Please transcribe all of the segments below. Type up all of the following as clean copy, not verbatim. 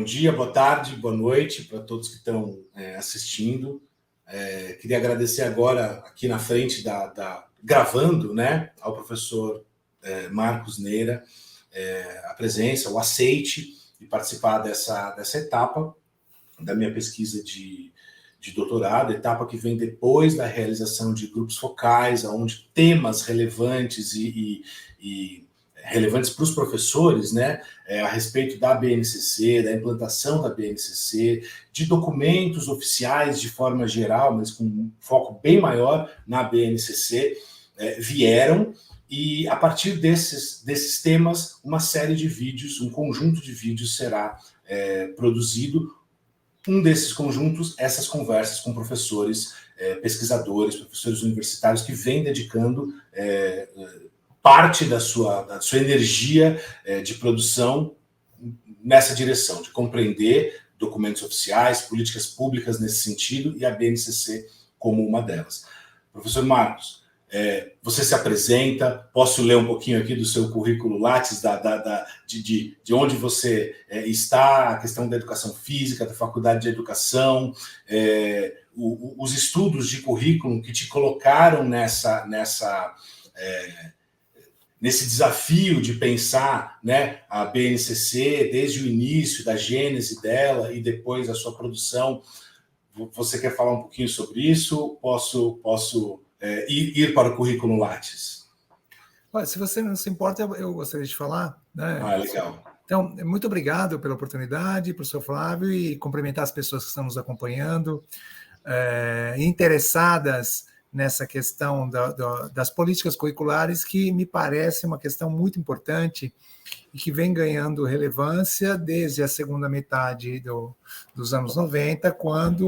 dia, boa tarde, boa noite para todos que estão assistindo. Queria agradecer agora, aqui na frente, gravando, né, ao professor Marcos Neira, a presença, o aceite de participar dessa etapa da minha pesquisa de doutorado, etapa que vem depois da realização de grupos focais, onde temas relevantes e relevantes para os professores, né, a respeito da BNCC, da implantação da BNCC, de documentos oficiais de forma geral, mas com um foco bem maior na BNCC, vieram, e a partir desses temas, uma série de vídeos, um conjunto de vídeos será produzido. Um desses conjuntos, essas conversas com professores, pesquisadores, professores universitários que vêm dedicando parte da sua energia de produção nessa direção, de compreender documentos oficiais, políticas públicas nesse sentido, e a BNCC como uma delas. Professor Marcos, você se apresenta, posso ler um pouquinho aqui do seu currículo Lattes, de onde você está, a questão da educação física, da faculdade de educação, os estudos de currículo que te colocaram nesse desafio de pensar, né, a BNCC desde o início, da gênese dela e depois a sua produção. Você quer falar um pouquinho sobre isso? Posso ir para o currículo Lattes? Se você não se importa, eu gostaria de falar, né? Legal. Então, muito obrigado pela oportunidade, professor Flávio, e cumprimentar as pessoas que estão nos acompanhando, interessadas nessa questão das políticas curriculares, que me parece uma questão muito importante e que vem ganhando relevância desde a segunda metade dos anos 90, quando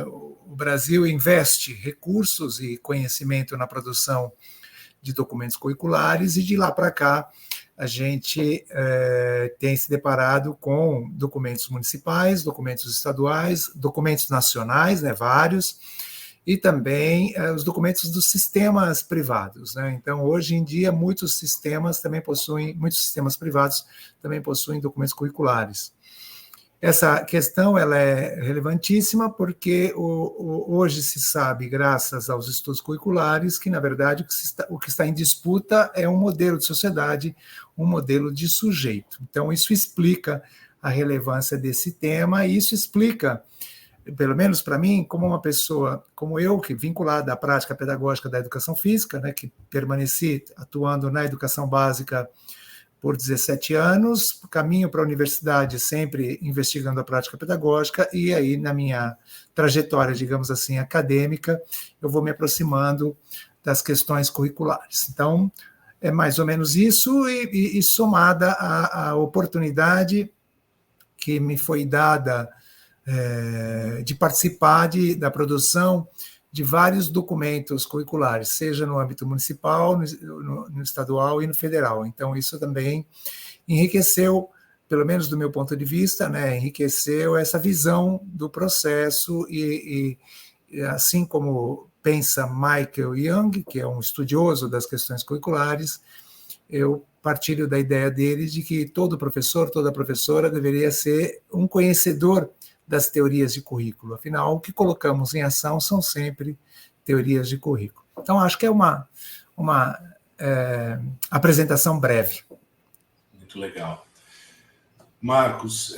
o Brasil investe recursos e conhecimento na produção de documentos curriculares, e de lá para cá a gente tem se deparado com documentos municipais, documentos estaduais, documentos nacionais, né, vários, e também os documentos dos sistemas privados, né? Então, hoje em dia, muitos sistemas privados também possuem documentos curriculares. Essa questão ela é relevantíssima porque hoje se sabe, graças aos estudos curriculares, que, na verdade, o que está em disputa é um modelo de sociedade, um modelo de sujeito. Então, isso explica a relevância desse tema, e isso explica, pelo menos para mim, como uma pessoa como eu, que vinculada à prática pedagógica da educação física, né, que permaneci atuando na educação básica por 17 anos, caminho para a universidade sempre investigando a prática pedagógica, e aí na minha trajetória, digamos assim, acadêmica, eu vou me aproximando das questões curriculares. Então, é mais ou menos isso, e somada à oportunidade que me foi dada de participar da produção de vários documentos curriculares, seja no âmbito municipal, no estadual e no federal. Então, isso também enriqueceu, pelo menos do meu ponto de vista, né, enriqueceu essa visão do processo, e assim como pensa Michael Young, que é um estudioso das questões curriculares, eu partilho da ideia dele de que todo professor, toda professora deveria ser um conhecedor das teorias de currículo. Afinal, o que colocamos em ação são sempre teorias de currículo. Então, acho que é uma apresentação breve. Muito legal. Marcos,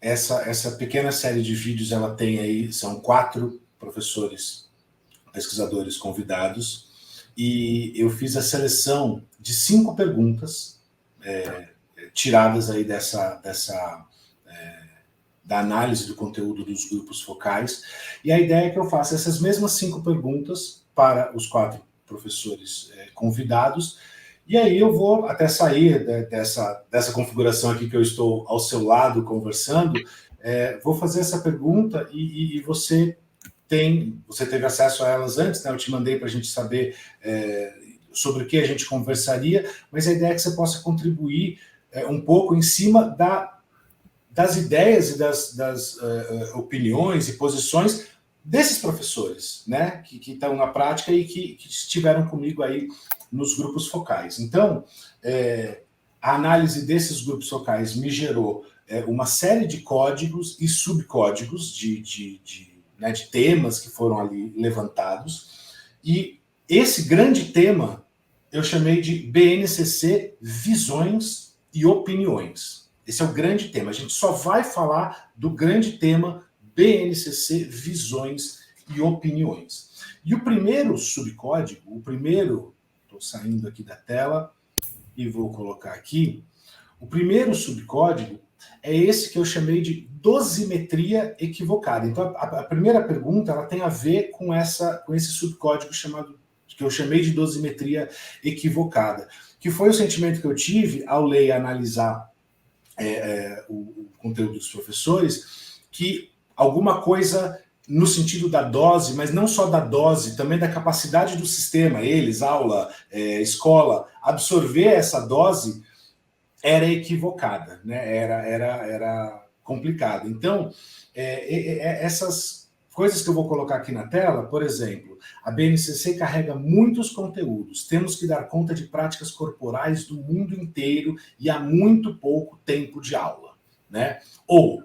essa pequena série de vídeos, ela tem aí, são 4 professores, pesquisadores convidados, e eu fiz a seleção de 5 perguntas tiradas aí da análise do conteúdo dos grupos focais, e a ideia é que eu faça essas mesmas 5 perguntas para os 4 professores convidados, e aí eu vou até sair dessa configuração aqui que eu estou ao seu lado conversando, vou fazer essa pergunta, e você teve acesso a elas antes, né? Eu te mandei para a gente saber sobre o que a gente conversaria, mas a ideia é que você possa contribuir um pouco em cima das ideias e das opiniões e posições desses professores, né, que estão na prática e que estiveram comigo aí nos grupos focais. Então, a análise desses grupos focais me gerou uma série de códigos e subcódigos né, de temas que foram ali levantados, e esse grande tema eu chamei de BNCC Visões e Opiniões. Esse é o grande tema. A gente só vai falar do grande tema BNCC Visões e Opiniões. E o primeiro subcódigo, estou saindo aqui da tela e vou colocar aqui, o primeiro subcódigo é esse que eu chamei de dosimetria equivocada. Então, a primeira pergunta ela tem a ver com esse subcódigo que eu chamei de dosimetria equivocada, que foi o sentimento que eu tive ao ler e analisar o conteúdo dos professores, que alguma coisa no sentido da dose, mas não só da dose, também da capacidade do sistema, eles, aula, escola, absorver essa dose era equivocada, né? Era complicado. Então, essas coisas que eu vou colocar aqui na tela, por exemplo, a BNCC carrega muitos conteúdos, temos que dar conta de práticas corporais do mundo inteiro e há muito pouco tempo de aula, né? Ou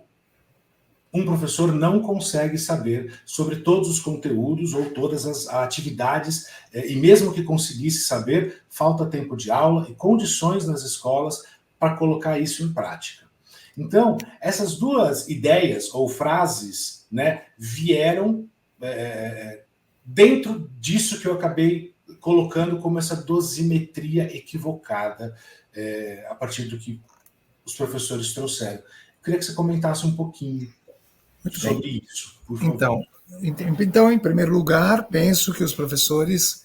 um professor não consegue saber sobre todos os conteúdos ou todas as atividades, e mesmo que conseguisse saber, falta tempo de aula e condições nas escolas para colocar isso em prática. Então, essas duas ideias ou frases, né, vieram dentro disso que eu acabei colocando como essa dosimetria equivocada a partir do que os professores trouxeram. Eu queria que você comentasse um pouquinho sobre isso, por favor. Então, em primeiro lugar, penso que os professores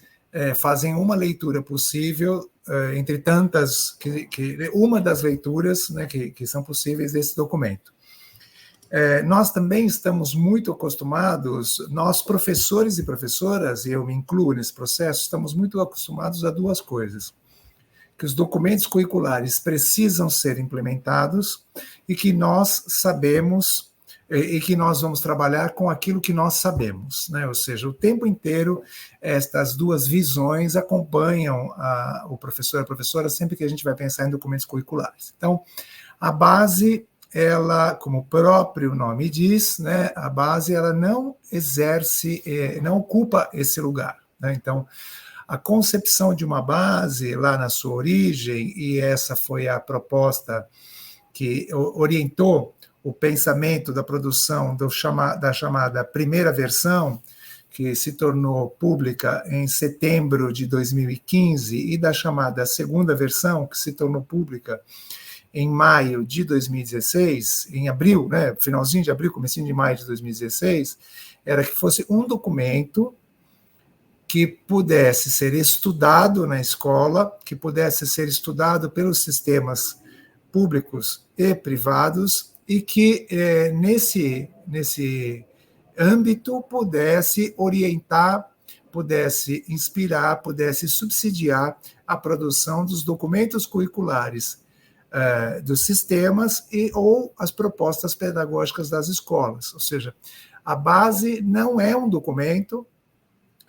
fazem uma leitura possível entre tantas, uma das leituras, né, que são possíveis desse documento. Nós também estamos muito acostumados, nós professores e professoras, e eu me incluo nesse processo, estamos muito acostumados a duas coisas: que os documentos curriculares precisam ser implementados e que nós sabemos e que nós vamos trabalhar com aquilo que nós sabemos, né? Ou seja, o tempo inteiro estas duas visões acompanham o professor e a professora sempre que a gente vai pensar em documentos curriculares. Então, a base, ela, como o próprio nome diz, né, a base ela não exerce, não ocupa esse lugar, né? Então, a concepção de uma base lá na sua origem, e essa foi a proposta que orientou o pensamento da produção da chamada primeira versão, que se tornou pública em setembro de 2015, e da chamada segunda versão, que se tornou pública em maio de 2016, em abril, né, finalzinho de abril, comecinho de maio de 2016, era que fosse um documento que pudesse ser estudado na escola, que pudesse ser estudado pelos sistemas públicos e privados, e que nesse âmbito pudesse orientar, pudesse inspirar, pudesse subsidiar a produção dos documentos curriculares dos sistemas ou as propostas pedagógicas das escolas. Ou seja, a base não é um documento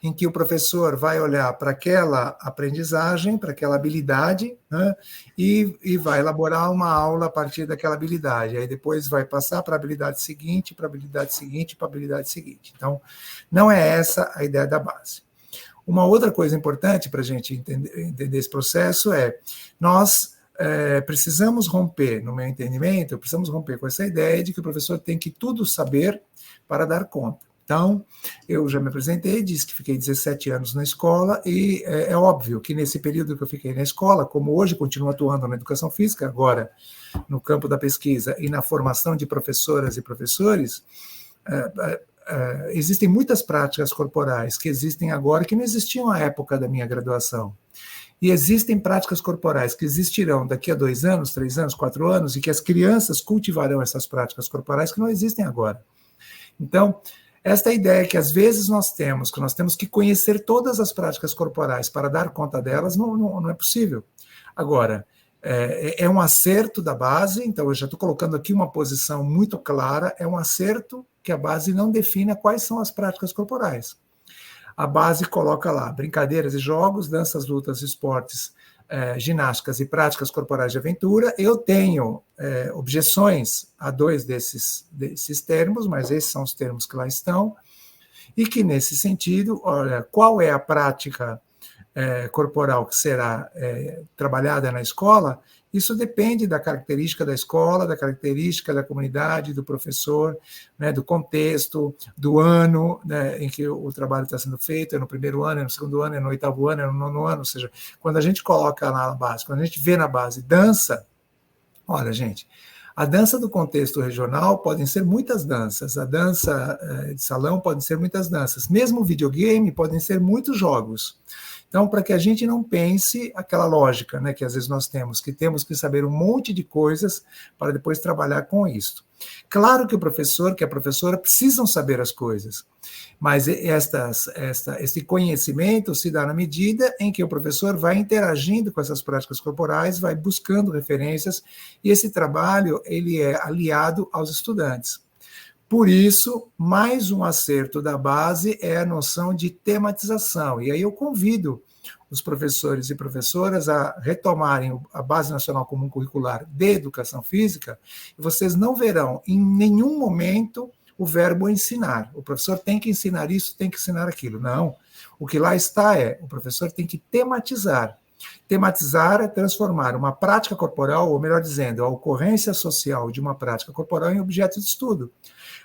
em que o professor vai olhar para aquela aprendizagem, para aquela habilidade, né, e vai elaborar uma aula a partir daquela habilidade. Aí depois vai passar para a habilidade seguinte, para a habilidade seguinte, para a habilidade seguinte. Então, não é essa a ideia da base. Uma outra coisa importante para a gente entender esse processo é, nós precisamos romper, no meu entendimento, precisamos romper com essa ideia de que o professor tem que tudo saber para dar conta. Então, eu já me apresentei, disse que fiquei 17 anos na escola, e é óbvio que nesse período que eu fiquei na escola, como hoje continuo atuando na educação física, agora no campo da pesquisa e na formação de professoras e professores, existem muitas práticas corporais que existem agora que não existiam à época da minha graduação. E existem práticas corporais que existirão daqui a 2 anos, 3 anos, 4 anos, e que as crianças cultivarão essas práticas corporais que não existem agora. Então, esta ideia que às vezes nós temos que conhecer todas as práticas corporais para dar conta delas, não é possível. Agora, é um acerto da base, então eu já estou colocando aqui uma posição muito clara, é um acerto que a base não defina quais são as práticas corporais. a base coloca lá brincadeiras e jogos, danças, lutas, esportes, ginásticas e práticas corporais de aventura. Eu tenho objeções a 2 desses termos, mas esses são os termos que lá estão, e que, nesse sentido, olha, qual é a prática corporal que será trabalhada na escola? Isso depende da característica da escola, da característica da comunidade, do professor, né, do contexto, do ano, né, em que o trabalho está sendo feito, é no primeiro ano, é no segundo ano, é no oitavo ano, é no nono ano, ou seja, quando a gente coloca lá na base, quando a gente vê na base dança, olha, gente, a dança do contexto regional podem ser muitas danças, a dança de salão podem ser muitas danças, mesmo o videogame podem ser muitos jogos. Então, para que a gente não pense aquela lógica, né, que às vezes nós temos que saber um monte de coisas para depois trabalhar com isso. Claro que o professor, que a professora precisam saber as coisas, mas esse conhecimento se dá na medida em que o professor vai interagindo com essas práticas corporais, vai buscando referências, e esse trabalho ele é aliado aos estudantes. Por isso, mais um acerto da base é a noção de tematização. E aí eu convido os professores e professoras a retomarem a Base Nacional Comum Curricular de Educação Física, e vocês não verão em nenhum momento o verbo ensinar. O professor tem que ensinar isso, tem que ensinar aquilo. Não. O que lá está o professor tem que tematizar. Tematizar é transformar uma prática corporal, ou melhor dizendo, a ocorrência social de uma prática corporal em objeto de estudo.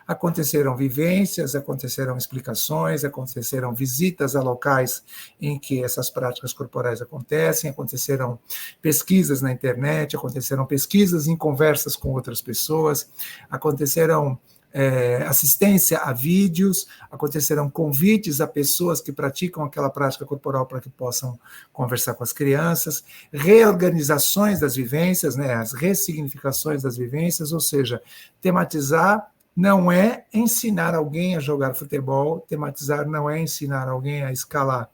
Aconteceram vivências, aconteceram explicações, aconteceram visitas a locais em que essas práticas corporais acontecem, aconteceram pesquisas na internet, aconteceram pesquisas em conversas com outras pessoas, aconteceram assistência a vídeos, aconteceram convites a pessoas que praticam aquela prática corporal para que possam conversar com as crianças, reorganizações das vivências, né, as ressignificações das vivências, ou seja, tematizar não é ensinar alguém a jogar futebol, tematizar não é ensinar alguém a escalar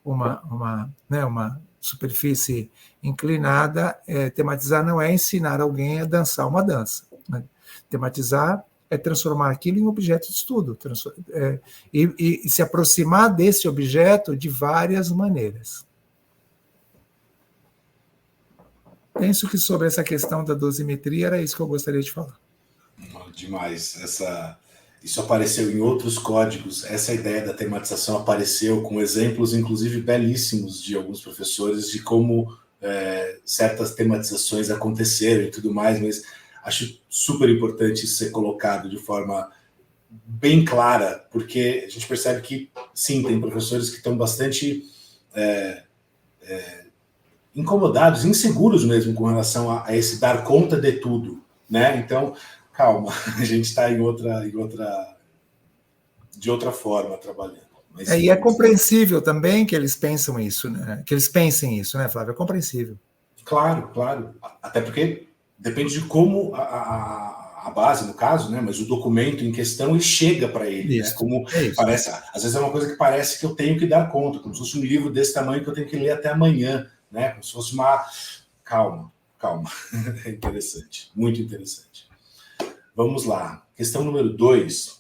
uma superfície inclinada, tematizar não é ensinar alguém a dançar uma dança. Né? Tematizar é transformar aquilo em objeto de estudo, e se aproximar desse objeto de várias maneiras. Penso que sobre essa questão da dosimetria era isso que eu gostaria de falar. Demais. Isso apareceu em outros códigos, essa ideia da tematização apareceu com exemplos, inclusive, belíssimos de alguns professores de como certas tematizações aconteceram e tudo mais, mas acho super importante isso ser colocado de forma bem clara, porque a gente percebe que, sim, tem professores que estão bastante incomodados, inseguros mesmo com relação a esse dar conta de tudo, né? Então, calma, a gente está de outra forma trabalhando. Mas, e é compreensível também que eles pensem isso, né? Flávio? É compreensível. Claro. Até porque depende de como a base, no caso, né? Mas o documento em questão ele chega para ele, né? Como parece, às vezes é uma coisa que parece que eu tenho que dar conta, como se fosse um livro desse tamanho que eu tenho que ler até amanhã, né? Como se fosse uma calma. É interessante, muito interessante. Vamos lá. Questão número 2.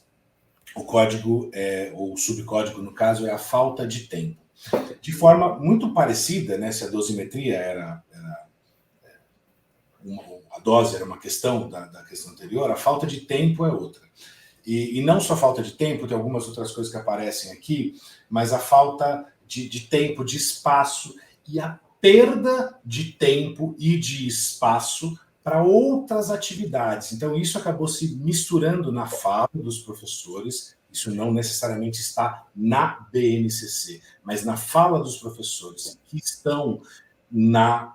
O código, ou o subcódigo, no caso, é a falta de tempo. De forma muito parecida, né, se a dosimetria a dose era uma questão da questão anterior, a falta de tempo é outra. E não só falta de tempo, tem algumas outras coisas que aparecem aqui, mas a falta de tempo, de espaço e a perda de tempo e de espaço para outras atividades. Então, isso acabou se misturando na fala dos professores. Isso não necessariamente está na BNCC, mas na fala dos professores que estão na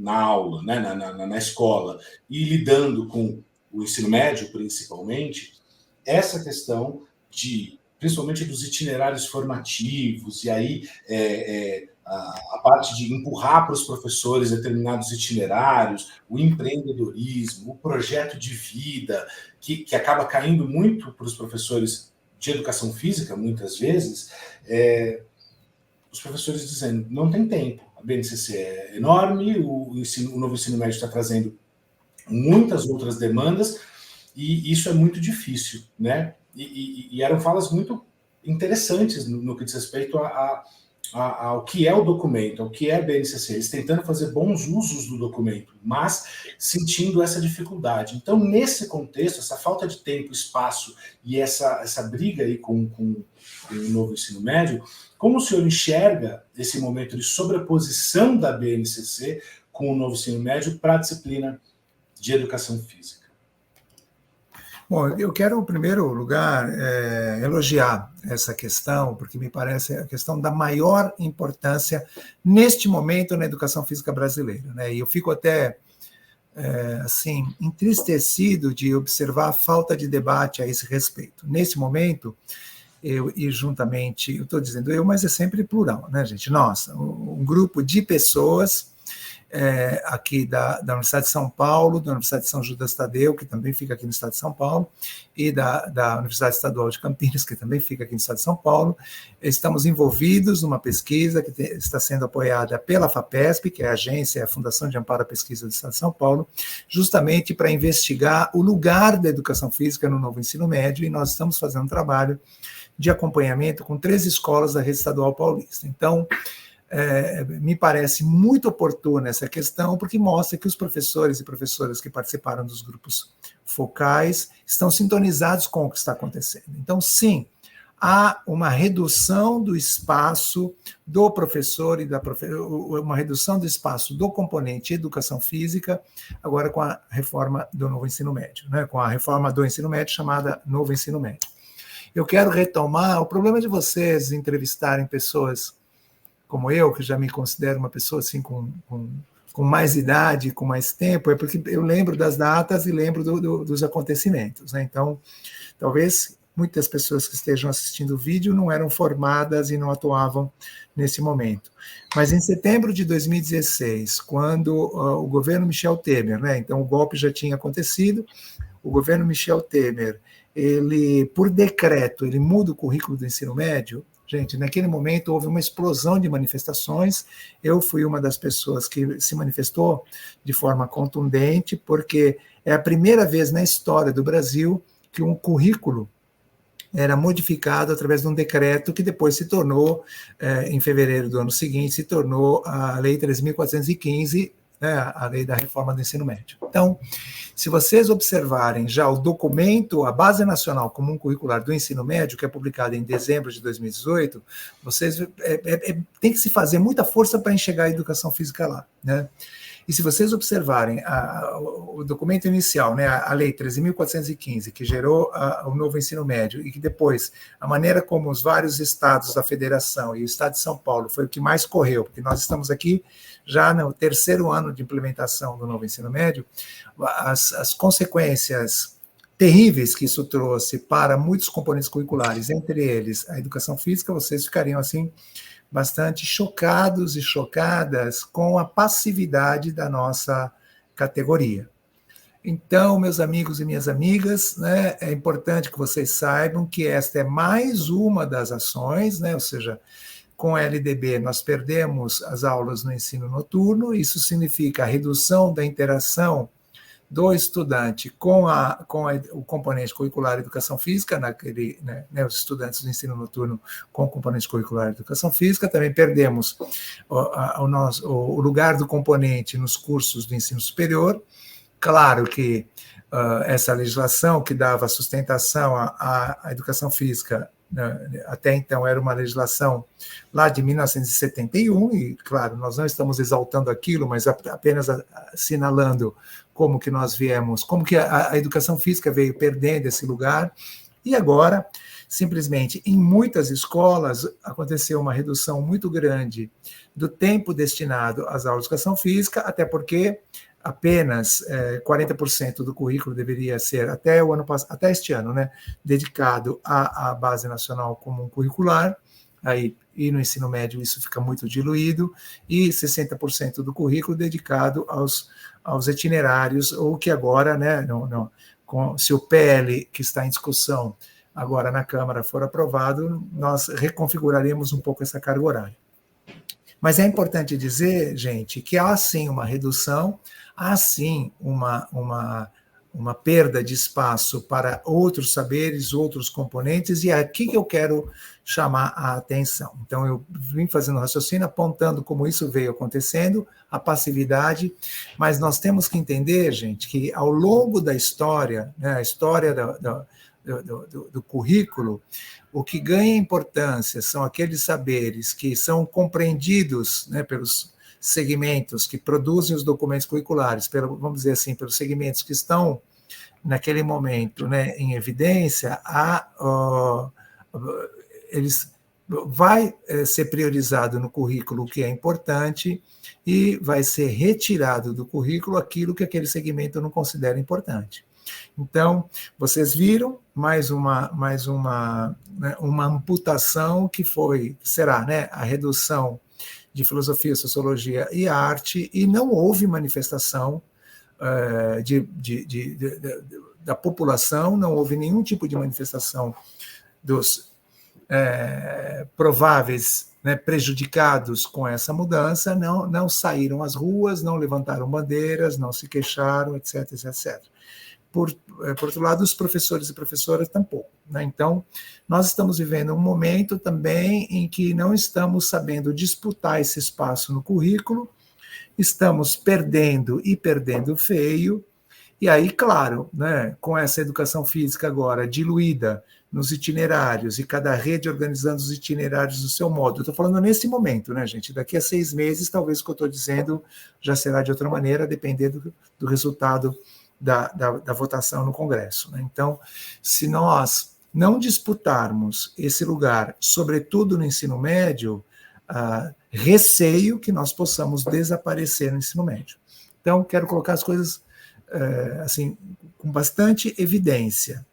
aula, né, na escola, e lidando com o ensino médio, principalmente, essa questão principalmente dos itinerários formativos, e aí a parte de empurrar para os professores determinados itinerários, o empreendedorismo, o projeto de vida, que acaba caindo muito para os professores de educação física, muitas vezes, os professores dizendo, não tem tempo, a BNCC é enorme, o novo ensino médio está trazendo muitas outras demandas, e isso é muito difícil, né? E eram falas muito interessantes no que diz respeito ao que é o documento, ao que é a BNCC, eles tentando fazer bons usos do documento, mas sentindo essa dificuldade. Então, nesse contexto, essa falta de tempo, espaço e essa briga aí com o novo ensino médio, como o senhor enxerga esse momento de sobreposição da BNCC com o novo ensino médio para a disciplina de educação física? Bom, eu quero, em primeiro lugar, elogiar essa questão, porque me parece a questão da maior importância neste momento na educação física brasileira, né? E eu fico até, assim, entristecido de observar a falta de debate a esse respeito. Nesse momento, eu estou dizendo eu, mas é sempre plural, né, gente? Nós, um grupo de pessoas aqui da Universidade de São Paulo, da Universidade de São Judas Tadeu, que também fica aqui no estado de São Paulo, e da Universidade Estadual de Campinas, que também fica aqui no estado de São Paulo. Estamos envolvidos numa pesquisa que está sendo apoiada pela FAPESP, que é a Fundação de Amparo à Pesquisa do estado de São Paulo, justamente para investigar o lugar da educação física no novo ensino médio, e nós estamos fazendo um trabalho de acompanhamento com 3 escolas da rede estadual paulista. Então, me parece muito oportuna essa questão, porque mostra que os professores e professoras que participaram dos grupos focais estão sintonizados com o que está acontecendo. Então, sim, há uma redução do espaço do professor e uma redução do espaço do componente educação física, agora com a reforma do novo ensino médio, né? Com a reforma do ensino médio chamada Novo Ensino Médio. Eu quero retomar o problema de vocês entrevistarem pessoas como eu, que já me considero uma pessoa assim com mais idade, com mais tempo, é porque eu lembro das datas e lembro dos acontecimentos, né? Então, talvez muitas pessoas que estejam assistindo o vídeo não eram formadas e não atuavam nesse momento. Mas em setembro de 2016, quando o governo Michel Temer, né? Então o golpe já tinha acontecido, o governo Michel Temer, ele, por decreto, ele muda o currículo do ensino médio. Gente, naquele momento houve uma explosão de manifestações. Eu fui uma das pessoas que se manifestou de forma contundente, porque é a primeira vez na história do Brasil que um currículo era modificado através de um decreto que depois se tornou, em fevereiro do ano seguinte, se tornou a Lei 3.415, né, a Lei da Reforma do Ensino Médio. Então, se vocês observarem já o documento, a Base Nacional Comum Curricular do Ensino Médio, que é publicado em dezembro de 2018, vocês tem que se fazer muita força para enxergar a educação física lá, né? E se vocês observarem o documento inicial, né, a Lei 13.415, que gerou o novo ensino médio, e que depois, a maneira como os vários estados da federação e o estado de São Paulo foi o que mais correu, porque nós estamos aqui já no 3º ano de implementação do novo ensino médio, as consequências terríveis que isso trouxe para muitos componentes curriculares, entre eles a educação física, vocês ficariam assim bastante chocados e chocadas com a passividade da nossa categoria. Então, meus amigos e minhas amigas, né, é importante que vocês saibam que esta é mais uma das ações, né, ou seja, com a LDB nós perdemos as aulas no ensino noturno, isso significa a redução da interação do estudante com o componente curricular educação física, os estudantes do ensino noturno com o componente curricular educação física, também perdemos o lugar do componente nos cursos do ensino superior. Claro que essa legislação que dava sustentação à educação física, até então era uma legislação lá de 1971, e claro, nós não estamos exaltando aquilo, mas apenas assinalando como que nós viemos, como que a educação física veio perdendo esse lugar, e agora, simplesmente, em muitas escolas, aconteceu uma redução muito grande do tempo destinado às aulas de educação física, até porque apenas 40% do currículo deveria ser, até este ano, né, dedicado à Base Nacional Comum Curricular, aí, e no ensino médio isso fica muito diluído, e 60% do currículo dedicado aos itinerários, ou que agora, né, se o PL que está em discussão agora na Câmara for aprovado, nós reconfiguraremos um pouco essa carga horária. Mas é importante dizer, gente, que há sim uma redução, há sim uma uma perda de espaço para outros saberes, outros componentes, e é aqui que eu quero chamar a atenção. Então, eu vim fazendo raciocínio, apontando como isso veio acontecendo, a passividade, mas nós temos que entender, gente, que ao longo da história, né, a história do currículo, o que ganha importância são aqueles saberes que são compreendidos, né, pelos segmentos que produzem os documentos curriculares, vamos dizer assim, pelos segmentos que estão naquele momento, né, em evidência, eles vai ser priorizado no currículo o que é importante e vai ser retirado do currículo aquilo que aquele segmento não considera importante. Então, vocês viram mais uma né, uma amputação que será, né, a redução de filosofia, sociologia e arte, e não houve manifestação da população, não houve nenhum tipo de manifestação dos prováveis, né, prejudicados com essa mudança, não saíram às ruas, não levantaram bandeiras, não se queixaram, etc, etc. Por outro lado, os professores e professoras tampouco, né? Então, nós estamos vivendo um momento também em que não estamos sabendo disputar esse espaço no currículo, estamos perdendo e perdendo feio, e aí, claro, né, com essa educação física agora diluída nos itinerários e cada rede organizando os itinerários do seu modo. Eu estou falando nesse momento, né, gente? Daqui a 6 meses, talvez o que eu estou dizendo já será de outra maneira, dependendo do resultado da votação no Congresso, né? Então, se nós não disputarmos esse lugar, sobretudo no ensino médio, receio que nós possamos desaparecer no ensino médio. Então, quero colocar as coisas assim, com bastante evidência.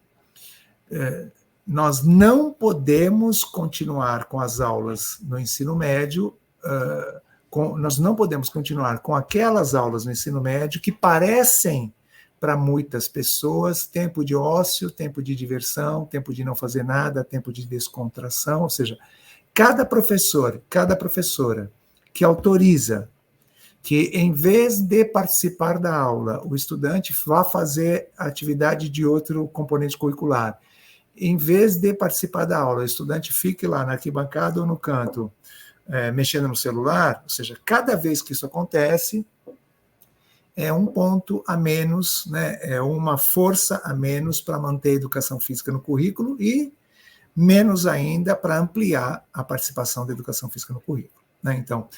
Nós não podemos continuar com as aulas no ensino médio, nós não podemos continuar com aquelas aulas no ensino médio que parecem, para muitas pessoas, tempo de ócio, tempo de diversão, tempo de não fazer nada, tempo de descontração, ou seja, cada professor, cada professora que autoriza que, em vez de participar da aula, o estudante vá fazer atividade de outro componente curricular, em vez de participar da aula, o estudante fique lá na arquibancada ou no canto, mexendo no celular, ou seja, cada vez que isso acontece, é um ponto a menos, né, é uma força a menos para manter a educação física no currículo e menos ainda para ampliar a participação da educação física no currículo, né? Então,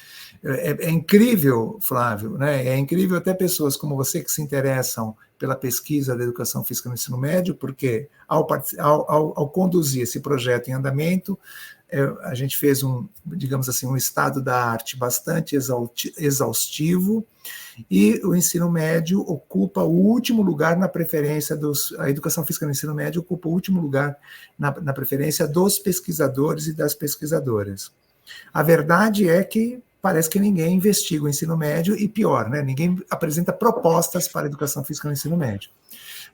é incrível, Flávio, né? É incrível até pessoas como você que se interessam pela pesquisa da educação física no ensino médio, porque ao conduzir esse projeto em andamento, a gente fez digamos assim, um estado da arte bastante exaustivo, e o ensino médio ocupa o último lugar na preferência a educação física no ensino médio ocupa o último lugar na preferência dos pesquisadores e das pesquisadoras. A verdade é que parece que ninguém investiga o ensino médio, e pior, né, ninguém apresenta propostas para a educação física no ensino médio.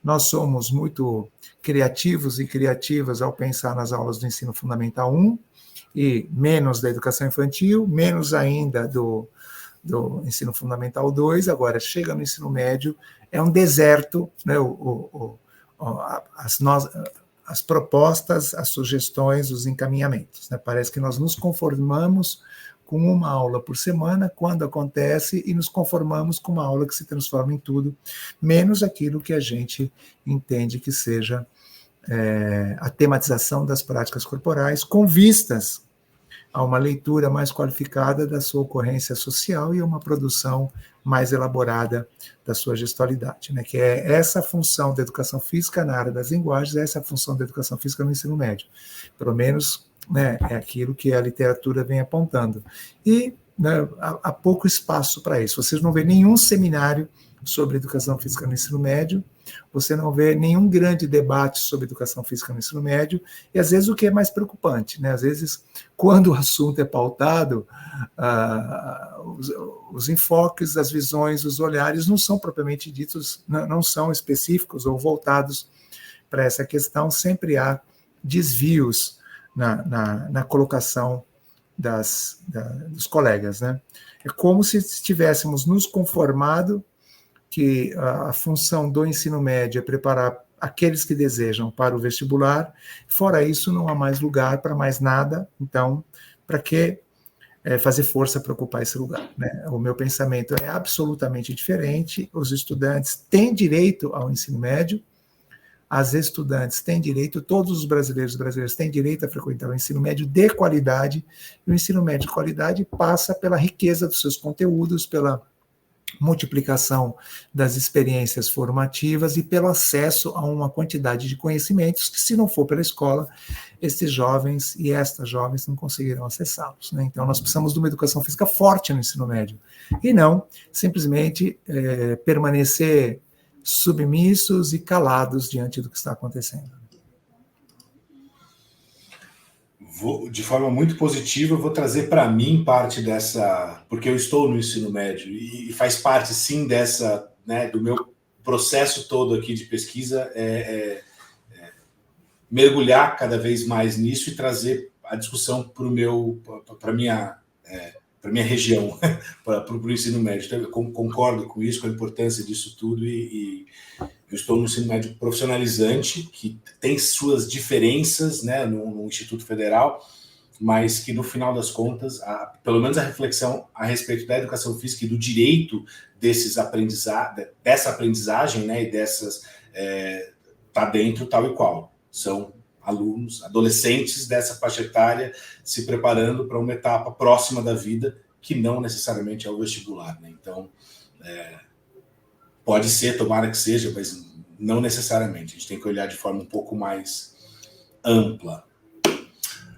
Nós somos muito criativos e criativas ao pensar nas aulas do ensino fundamental 1, e menos da educação infantil, menos ainda do ensino fundamental 2, agora chega no ensino médio, é um deserto, né, as propostas, as sugestões, os encaminhamentos, né? Parece que nós nos conformamos com uma aula por semana, quando acontece, e nos conformamos com uma aula que se transforma em tudo, menos aquilo que a gente entende que seja a tematização das práticas corporais, com vistas a uma leitura mais qualificada da sua ocorrência social e a uma produção mais elaborada da sua gestualidade, né? Que é essa função da educação física na área das linguagens, essa função da educação física no ensino médio. Pelo menos, né, é aquilo que a literatura vem apontando. E, né, há pouco espaço para isso. Vocês não vê nenhum seminário sobre educação física no ensino médio, você não vê nenhum grande debate sobre educação física no ensino médio, e às vezes o que é mais preocupante, né? Às vezes, quando o assunto é pautado, os enfoques, as visões, os olhares não são propriamente ditos, não são específicos ou voltados para essa questão, sempre há desvios na colocação dos colegas, né? É como se estivéssemos nos conformado que a função do ensino médio é preparar aqueles que desejam para o vestibular. Fora isso, não há mais lugar para mais nada. Então, para que fazer força para ocupar esse lugar, né? O meu pensamento é absolutamente diferente. Os estudantes têm direito ao ensino médio, as estudantes têm direito, todos os brasileiros e brasileiras têm direito a frequentar o ensino médio de qualidade, e o ensino médio de qualidade passa pela riqueza dos seus conteúdos, pela multiplicação das experiências formativas e pelo acesso a uma quantidade de conhecimentos que, se não for pela escola, estes jovens e estas jovens não conseguirão acessá-los, né? Então, nós precisamos de uma educação física forte no ensino médio, e não simplesmente permanecer submissos e calados diante do que está acontecendo. De forma muito positiva, eu vou trazer para mim parte dessa, porque eu estou no ensino médio e faz parte, sim, dessa, né, do meu processo todo aqui de pesquisa, mergulhar cada vez mais nisso e trazer a discussão para a minha região, para o ensino médio. Então, eu concordo com isso, com a importância disso tudo, e eu estou no ensino médio profissionalizante, que tem suas diferenças, né, no Instituto Federal, mas que, no final das contas, pelo menos a reflexão a respeito da educação física e do direito dessa aprendizagem, né, e dessas, está dentro tal e qual. São alunos, adolescentes dessa faixa etária se preparando para uma etapa próxima da vida, que não necessariamente é o vestibular, né? Então, pode ser, tomara que seja, mas não necessariamente. A gente tem que olhar de forma um pouco mais ampla.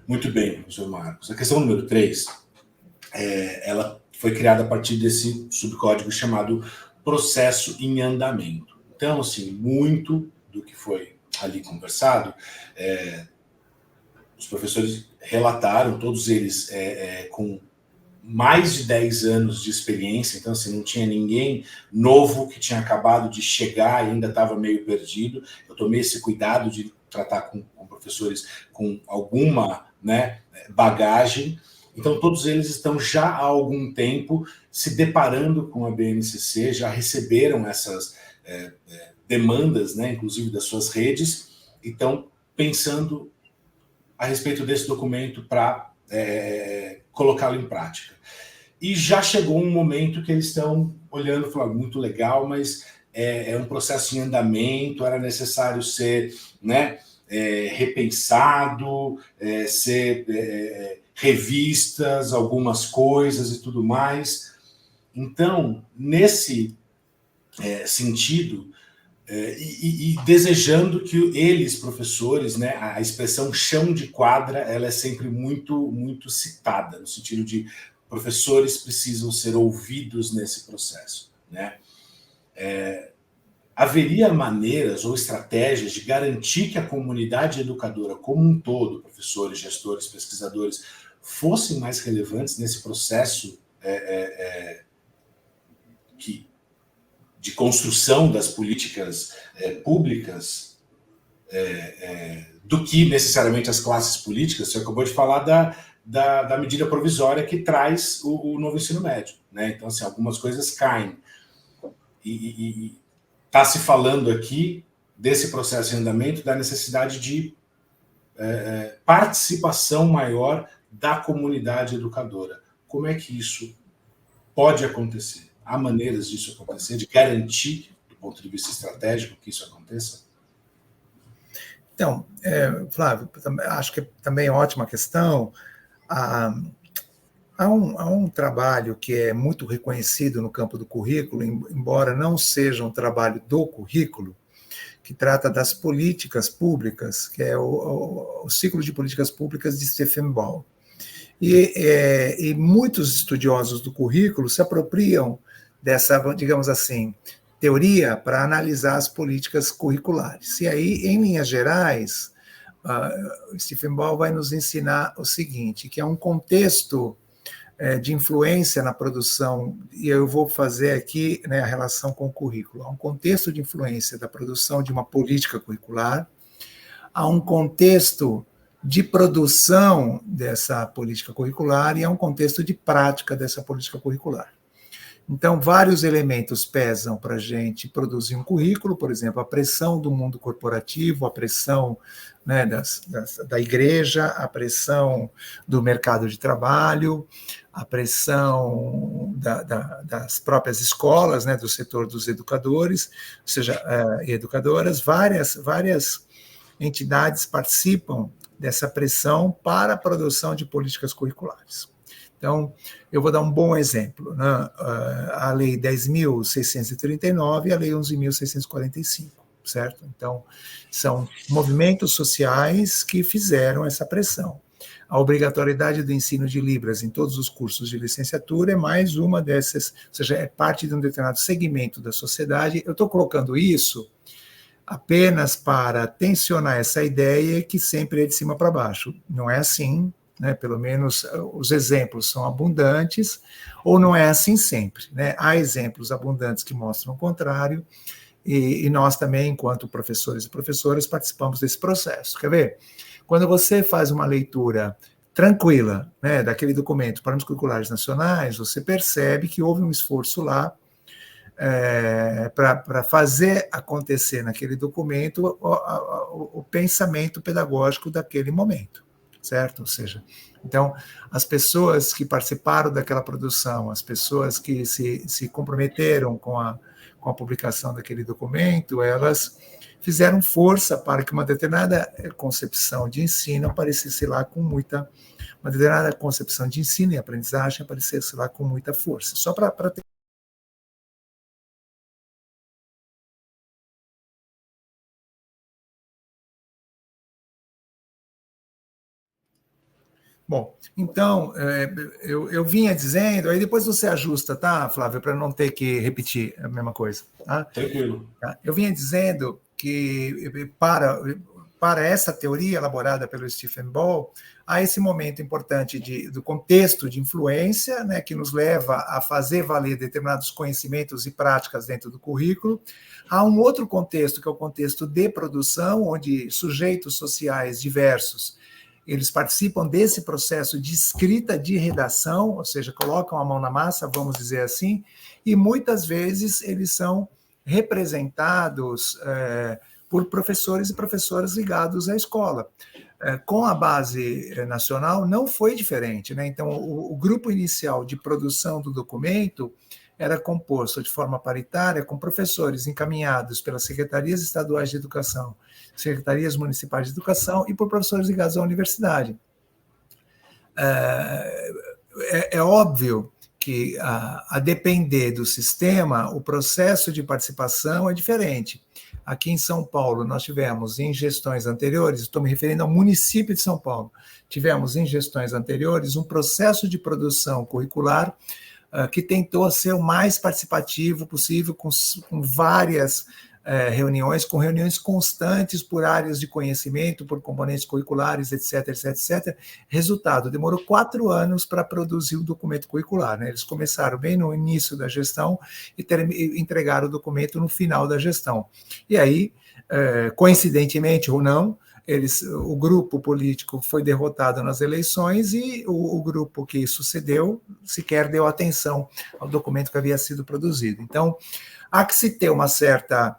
Muito bem, professor Marcos. A questão número 3, ela foi criada a partir desse subcódigo chamado processo em andamento. Então, assim, muito do que foi ali conversado, os professores relataram, todos eles com mais de 10 anos de experiência, então assim, não tinha ninguém novo que tinha acabado de chegar e ainda estava meio perdido. Eu tomei esse cuidado de tratar com professores com alguma, né, bagagem. Então todos eles estão já há algum tempo se deparando com a BNCC, já receberam essas demandas, né, inclusive das suas redes, e estão pensando a respeito desse documento para colocá-lo em prática. E já chegou um momento que eles estão olhando e falando, muito legal, mas é um processo em andamento, era necessário ser, né, repensado, ser revistas algumas coisas e tudo mais. Então, nesse sentido, e desejando que eles, professores, né, a expressão chão de quadra, ela é sempre muito, muito citada, no sentido de professores precisam ser ouvidos nesse processo, né? Haveria maneiras ou estratégias de garantir que a comunidade educadora como um todo, professores, gestores, pesquisadores, fossem mais relevantes nesse processo de construção das políticas públicas do que necessariamente as classes políticas? Você acabou de falar da medida provisória que traz o novo ensino médio, né? Então, assim, algumas coisas caem. E está se falando aqui desse processo em andamento, da necessidade de participação maior da comunidade educadora. Como é que isso pode acontecer? Há maneiras disso acontecer, de garantir, do ponto de vista estratégico, que isso aconteça? Então, Flávio, acho que também é ótima questão. Há um trabalho que é muito reconhecido no campo do currículo, embora não seja um trabalho do currículo, que trata das políticas públicas, que é o ciclo de políticas públicas de Stephen Ball. E muitos estudiosos do currículo se apropriam dessa, digamos assim, teoria para analisar as políticas curriculares. E aí, em linhas gerais, Stephen Ball vai nos ensinar o seguinte, que é um contexto de influência na produção, e eu vou fazer aqui, né, a relação com o currículo. Há um contexto de influência da produção de uma política curricular, há um contexto de produção dessa política curricular e há um contexto de prática dessa política curricular. Então, vários elementos pesam para a gente produzir um currículo, por exemplo, a pressão do mundo corporativo, a pressão, né, da igreja, a pressão do mercado de trabalho, a pressão das próprias escolas, né, do setor dos educadores, ou seja, educadoras, várias entidades participam dessa pressão para a produção de políticas curriculares. Então, eu vou dar um bom exemplo, né? A Lei 10.639 e a Lei 11.645, certo? Então, são movimentos sociais que fizeram essa pressão. A obrigatoriedade do ensino de Libras em todos os cursos de licenciatura é mais uma dessas, ou seja, é parte de um determinado segmento da sociedade. Eu estou colocando isso apenas para tensionar essa ideia que sempre é de cima para baixo. Não é assim, né? Pelo menos os exemplos são abundantes, ou não é assim sempre, né? Há exemplos abundantes que mostram o contrário, e nós também, enquanto professores e professoras, participamos desse processo. Quer ver? Quando você faz uma leitura tranquila, né, daquele documento para os curriculares nacionais, você percebe que houve um esforço lá para fazer acontecer naquele documento o pensamento pedagógico daquele momento, certo? Ou seja, então, as pessoas que participaram daquela produção, as pessoas que se comprometeram com a publicação daquele documento, elas fizeram força para que uma determinada concepção de ensino aparecesse lá com muita... Uma determinada concepção de ensino e aprendizagem aparecesse lá com muita força. Só para ter... Bom, então, eu vinha dizendo, aí depois você ajusta, tá, Flávio, para não ter que repetir a mesma coisa. Tá? Tranquilo. Eu vinha dizendo que para essa teoria elaborada pelo Stephen Ball, há esse momento importante do contexto de influência, né, que nos leva a fazer valer determinados conhecimentos e práticas dentro do currículo. Há um outro contexto, que é o contexto de produção, onde sujeitos sociais diversos eles participam desse processo de escrita, de redação, ou seja, colocam a mão na massa, vamos dizer assim, e muitas vezes eles são representados por professores e professoras ligados à escola. Com a base nacional não foi diferente, né? Então, o grupo inicial de produção do documento era composto de forma paritária com professores encaminhados pelas secretarias estaduais de educação, secretarias municipais de educação e por professores ligados à universidade. É óbvio que, a depender do sistema, o processo de participação é diferente. Aqui em São Paulo, nós tivemos em gestões anteriores, estou me referindo ao município de São Paulo, tivemos em gestões anteriores um processo de produção curricular que tentou ser o mais participativo possível, com várias reuniões, com reuniões constantes por áreas de conhecimento, por componentes curriculares, etc, etc, etc. Resultado, demorou 4 anos para produzir o documento curricular, né? Eles começaram bem no início da gestão e entregaram o documento no final da gestão. E aí, coincidentemente ou não, o grupo político foi derrotado nas eleições e o grupo que sucedeu sequer deu atenção ao documento que havia sido produzido. Então, há que se ter uma certa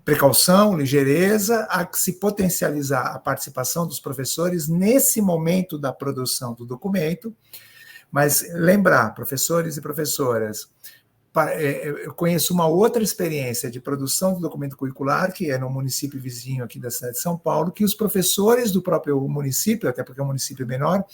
precaução, ligeireza, há que se potencializar a participação dos professores nesse momento da produção do documento, mas lembrar, professores e professoras, eu conheço uma outra experiência de produção do documento curricular, que é no município vizinho aqui da cidade de São Paulo, que os professores do próprio município, até porque é um município menor,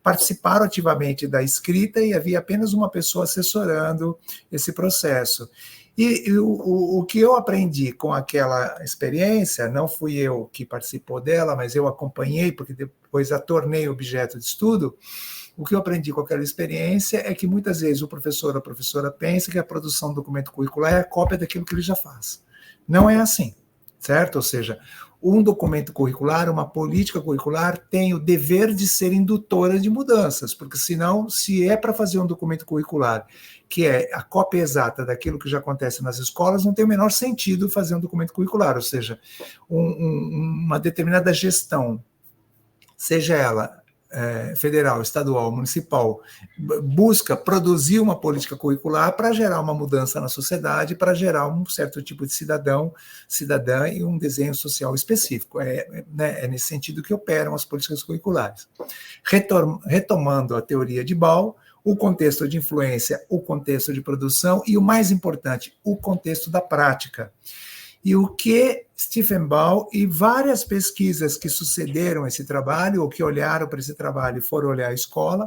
participaram ativamente da escrita e havia apenas uma pessoa assessorando esse processo. E o que eu aprendi com aquela experiência, não fui eu que participou dela, mas eu acompanhei, porque depois a tornei objeto de estudo. O que eu aprendi com aquela experiência é que muitas vezes o professor ou a professora pensa que a produção do documento curricular é a cópia daquilo que ele já faz. Não é assim, certo? Ou seja, um documento curricular, uma política curricular tem o dever de ser indutora de mudanças, porque senão, se é para fazer um documento curricular que é a cópia exata daquilo que já acontece nas escolas, não tem o menor sentido fazer um documento curricular, ou seja, uma determinada gestão, seja ela federal, estadual, municipal, busca produzir uma política curricular para gerar uma mudança na sociedade, para gerar um certo tipo de cidadã e um desenho social específico. É nesse sentido que operam as políticas curriculares. Retomando a teoria de Ball, o contexto de influência, o contexto de produção e, o mais importante, o contexto da prática. E o que Stephen Ball e várias pesquisas que sucederam esse trabalho, ou que olharam para esse trabalho e foram olhar a escola,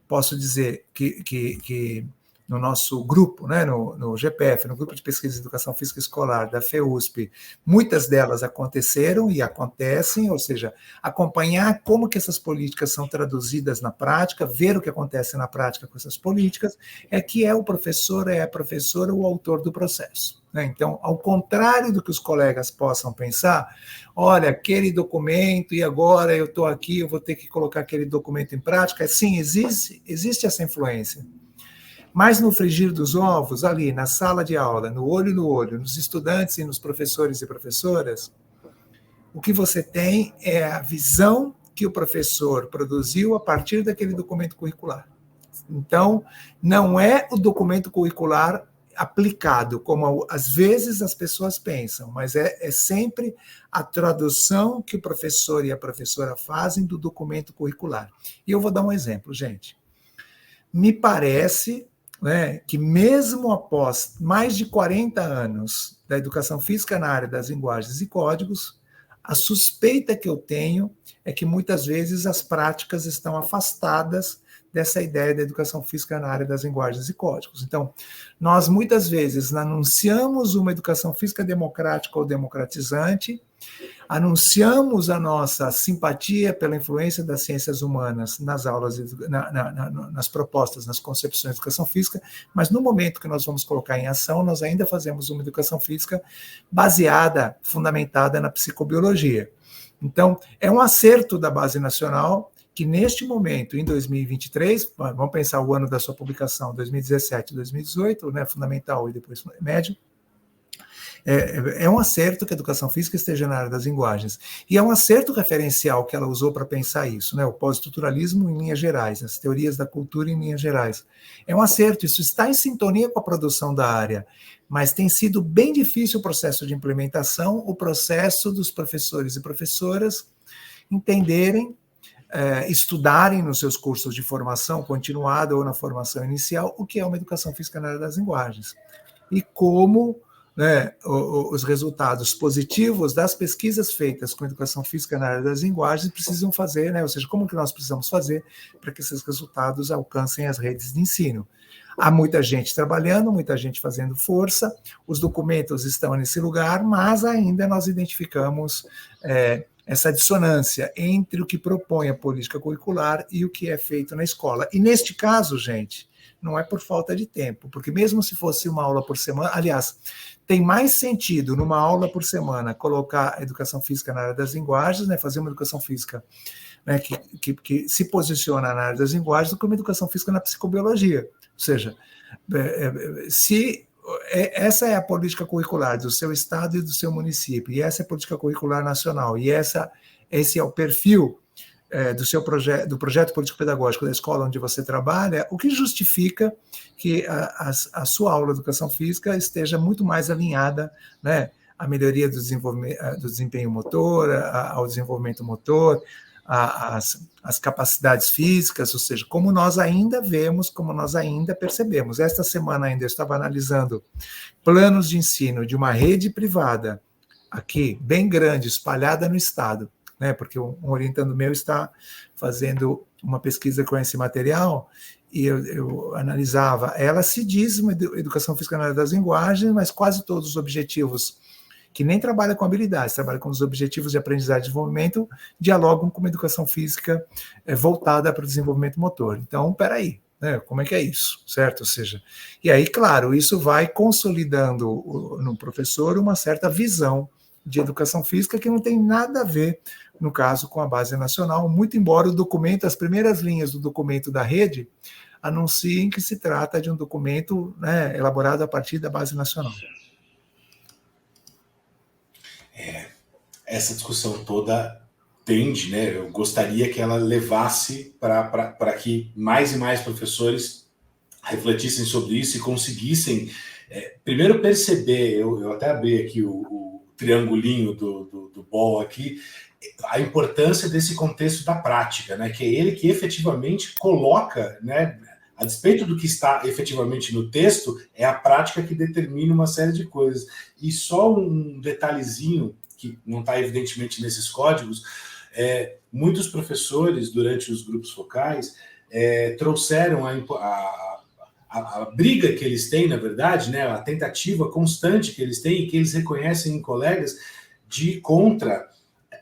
posso dizer que no nosso grupo, né, no GPF, no Grupo de Pesquisa de Educação Física Escolar da FEUSP, muitas delas aconteceram e acontecem, ou seja, acompanhar como que essas políticas são traduzidas na prática, ver o que acontece na prática com essas políticas, que é o professor, é a professora o autor do processo. Então, ao contrário do que os colegas possam pensar, olha, aquele documento, e agora eu estou aqui, eu vou ter que colocar aquele documento em prática. Sim, existe essa influência. Mas no frigir dos ovos, ali na sala de aula, no olho, nos estudantes e nos professores e professoras, o que você tem é a visão que o professor produziu a partir daquele documento curricular. Então, não é o documento curricular aplicado, como às vezes as pessoas pensam, mas é sempre a tradução que o professor e a professora fazem do documento curricular. E eu vou dar um exemplo, gente. Me parece, né, que mesmo após mais de 40 anos da educação física na área das linguagens e códigos, a suspeita que eu tenho é que muitas vezes as práticas estão afastadas dessa ideia da educação física na área das linguagens e códigos. Então, nós muitas vezes anunciamos uma educação física democrática ou democratizante, anunciamos a nossa simpatia pela influência das ciências humanas nas aulas, nas propostas, nas concepções de educação física, mas no momento que nós vamos colocar em ação, nós ainda fazemos uma educação física baseada, fundamentada na psicobiologia. Então, é um acerto da Base Nacional que neste momento, em 2023, vamos pensar o ano da sua publicação, 2017, 2018, né, fundamental e depois médio, é um acerto que a educação física esteja na área das linguagens. E é um acerto referencial que ela usou para pensar isso, né, o pós-estruturalismo em linhas gerais, as teorias da cultura em linhas gerais. É um acerto, isso está em sintonia com a produção da área, mas tem sido bem difícil o processo de implementação, o processo dos professores e professoras entenderem, estudarem nos seus cursos de formação continuada ou na formação inicial o que é uma educação física na área das linguagens. E como, né, os resultados positivos das pesquisas feitas com educação física na área das linguagens precisam fazer, né, ou seja, como que nós precisamos fazer para que esses resultados alcancem as redes de ensino. Há muita gente trabalhando, muita gente fazendo força, os documentos estão nesse lugar, mas ainda nós identificamos essa dissonância entre o que propõe a política curricular e o que é feito na escola. E neste caso, gente, não é por falta de tempo, porque mesmo se fosse uma aula por semana, aliás, tem mais sentido numa aula por semana colocar a educação física na área das linguagens, né, fazer uma educação física, né, que se posiciona na área das linguagens do que uma educação física na psicobiologia. Ou seja, se essa é a política curricular do seu estado e do seu município, e essa é a política curricular nacional, e esse é o perfil do projeto político-pedagógico da escola onde você trabalha, o que justifica que a sua aula de educação física esteja muito mais alinhada, né, à melhoria do desempenho motor, ao desenvolvimento motor, as capacidades físicas, ou seja, como nós ainda vemos, como nós ainda percebemos. Esta semana ainda eu estava analisando planos de ensino de uma rede privada, aqui, bem grande, espalhada no estado, né, porque um orientando meu está fazendo uma pesquisa com esse material, e eu analisava, ela se diz uma educação física na área das linguagens, mas quase todos os objetivos que nem trabalha com habilidades, trabalha com os objetivos de aprendizagem e desenvolvimento, dialogam com uma educação física voltada para o desenvolvimento motor. Então, peraí, né, como é que é isso, certo? Ou seja, e aí, claro, isso vai consolidando no professor uma certa visão de educação física que não tem nada a ver, no caso, com a Base Nacional, muito embora o documento, as primeiras linhas do documento da rede, anunciem que se trata de um documento, né, elaborado a partir da Base Nacional. Essa discussão toda tende, né, eu gostaria que ela levasse para que mais e mais professores refletissem sobre isso e conseguissem, primeiro perceber, eu até abri aqui o triangulinho do Ball aqui, a importância desse contexto da prática, né, que é ele que efetivamente coloca, né, a despeito do que está efetivamente no texto, é a prática que determina uma série de coisas. E só um detalhezinho, que não está evidentemente nesses códigos, muitos professores, durante os grupos focais, trouxeram a briga que eles têm, na verdade, né, a tentativa constante que eles têm e que eles reconhecem em colegas de ir contra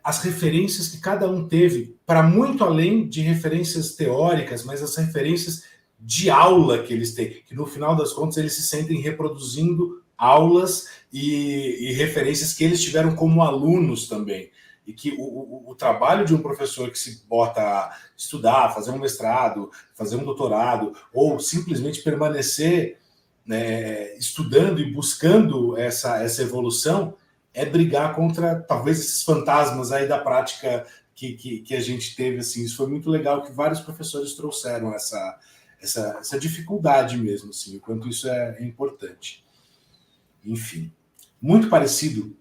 as referências que cada um teve, para muito além de referências teóricas, mas as referências de aula que eles têm, que no final das contas eles se sentem reproduzindo aulas e referências que eles tiveram como alunos também. E que o trabalho de um professor que se bota a estudar, fazer um mestrado, fazer um doutorado, ou simplesmente permanecer, né, estudando e buscando essa evolução, é brigar contra, talvez, esses fantasmas aí da prática que a gente teve. Assim. Isso foi muito legal, que vários professores trouxeram essa dificuldade mesmo, assim, o quanto isso é importante. Enfim, muito parecido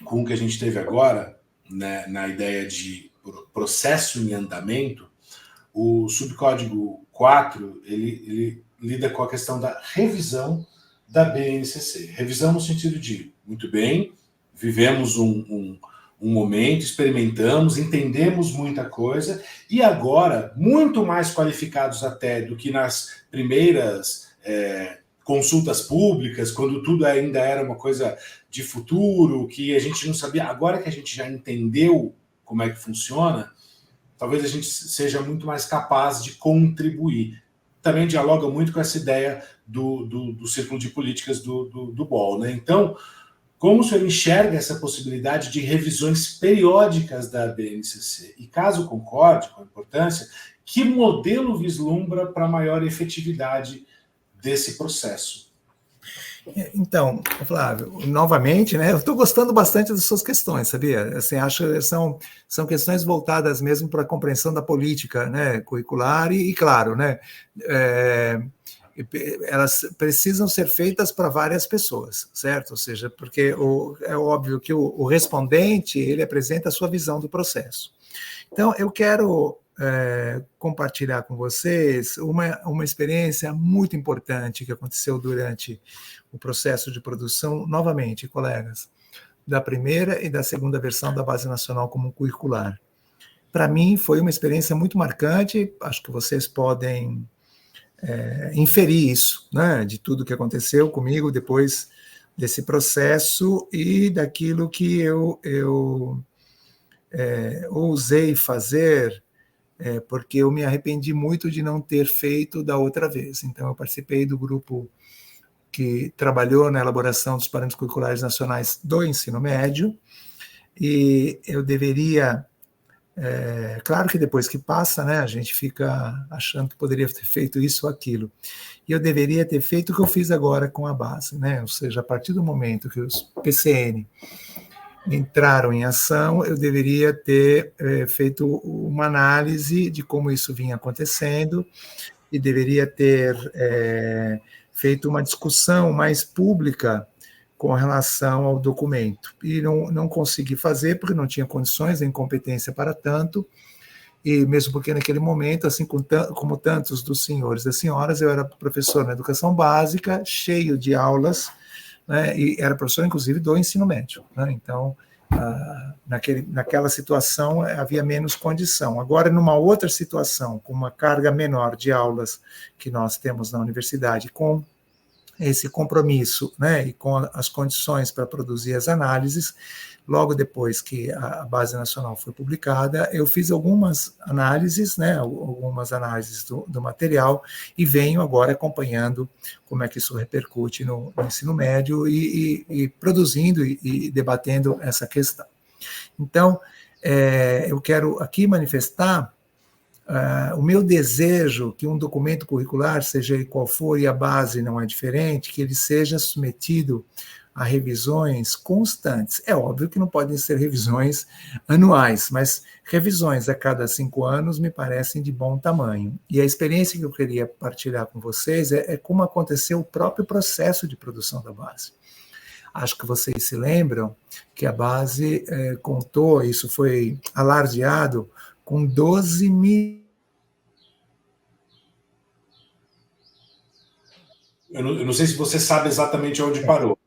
com o que a gente teve agora, né, na ideia de processo em andamento, o subcódigo 4, ele lida com a questão da revisão da BNCC. Revisão no sentido de, muito bem, vivemos um momento, experimentamos, entendemos muita coisa, e agora, muito mais qualificados até do que nas primeiras consultas públicas, quando tudo ainda era uma coisa de futuro, que a gente não sabia, agora que a gente já entendeu como é que funciona, talvez a gente seja muito mais capaz de contribuir. Também dialoga muito com essa ideia do círculo de políticas do Ball, né? Então, como o senhor enxerga essa possibilidade de revisões periódicas da BNCC? E caso concorde com a importância, que modelo vislumbra para maior efetividade desse processo? Então, Flávio, novamente, né, eu estou gostando bastante das suas questões, sabia? Assim, acho que são questões voltadas mesmo para a compreensão da política, né, curricular e claro, né, elas precisam ser feitas para várias pessoas, certo? Ou seja, porque é óbvio que o respondente, ele apresenta a sua visão do processo. Então, eu quero compartilhar com vocês uma experiência muito importante que aconteceu durante o processo de produção, novamente, colegas, da primeira e da segunda versão da Base Nacional Comum Curricular. Para mim, foi uma experiência muito marcante, acho que vocês podem inferir isso, né, de tudo que aconteceu comigo depois desse processo e daquilo que eu ousei fazer, porque eu me arrependi muito de não ter feito da outra vez. Então, eu participei do grupo que trabalhou na elaboração dos parâmetros curriculares nacionais do ensino médio, e eu deveria, claro que depois que passa, né, a gente fica achando que poderia ter feito isso ou aquilo, e eu deveria ter feito o que eu fiz agora com a base, né, ou seja, a partir do momento que os PCN entraram em ação, eu deveria ter feito uma análise de como isso vinha acontecendo, e deveria ter feito uma discussão mais pública com relação ao documento. E não consegui fazer, porque não tinha condições nem competência para tanto, e mesmo porque naquele momento, assim como tantos dos senhores e das senhoras, eu era professor na educação básica, cheio de aulas, né, e era professor, inclusive, do ensino médio. Né, então, naquela situação havia menos condição. Agora, numa outra situação, com uma carga menor de aulas que nós temos na universidade, com esse compromisso, né, e com as condições para produzir as análises, logo depois que a Base Nacional foi publicada, eu fiz algumas análises, né, algumas análises do material, e venho agora acompanhando como é que isso repercute no ensino médio e produzindo e debatendo essa questão. Então, eu quero aqui manifestar o meu desejo que um documento curricular, seja ele qual for, e a base não é diferente, que ele seja submetido a revisões constantes. É óbvio que não podem ser revisões anuais, mas revisões a cada 5 anos me parecem de bom tamanho. E a experiência que eu queria partilhar com vocês é como aconteceu o próprio processo de produção da base. Acho que vocês se lembram que a base contou, isso foi alardeado, com 12 mil. Eu não sei se você sabe exatamente onde parou.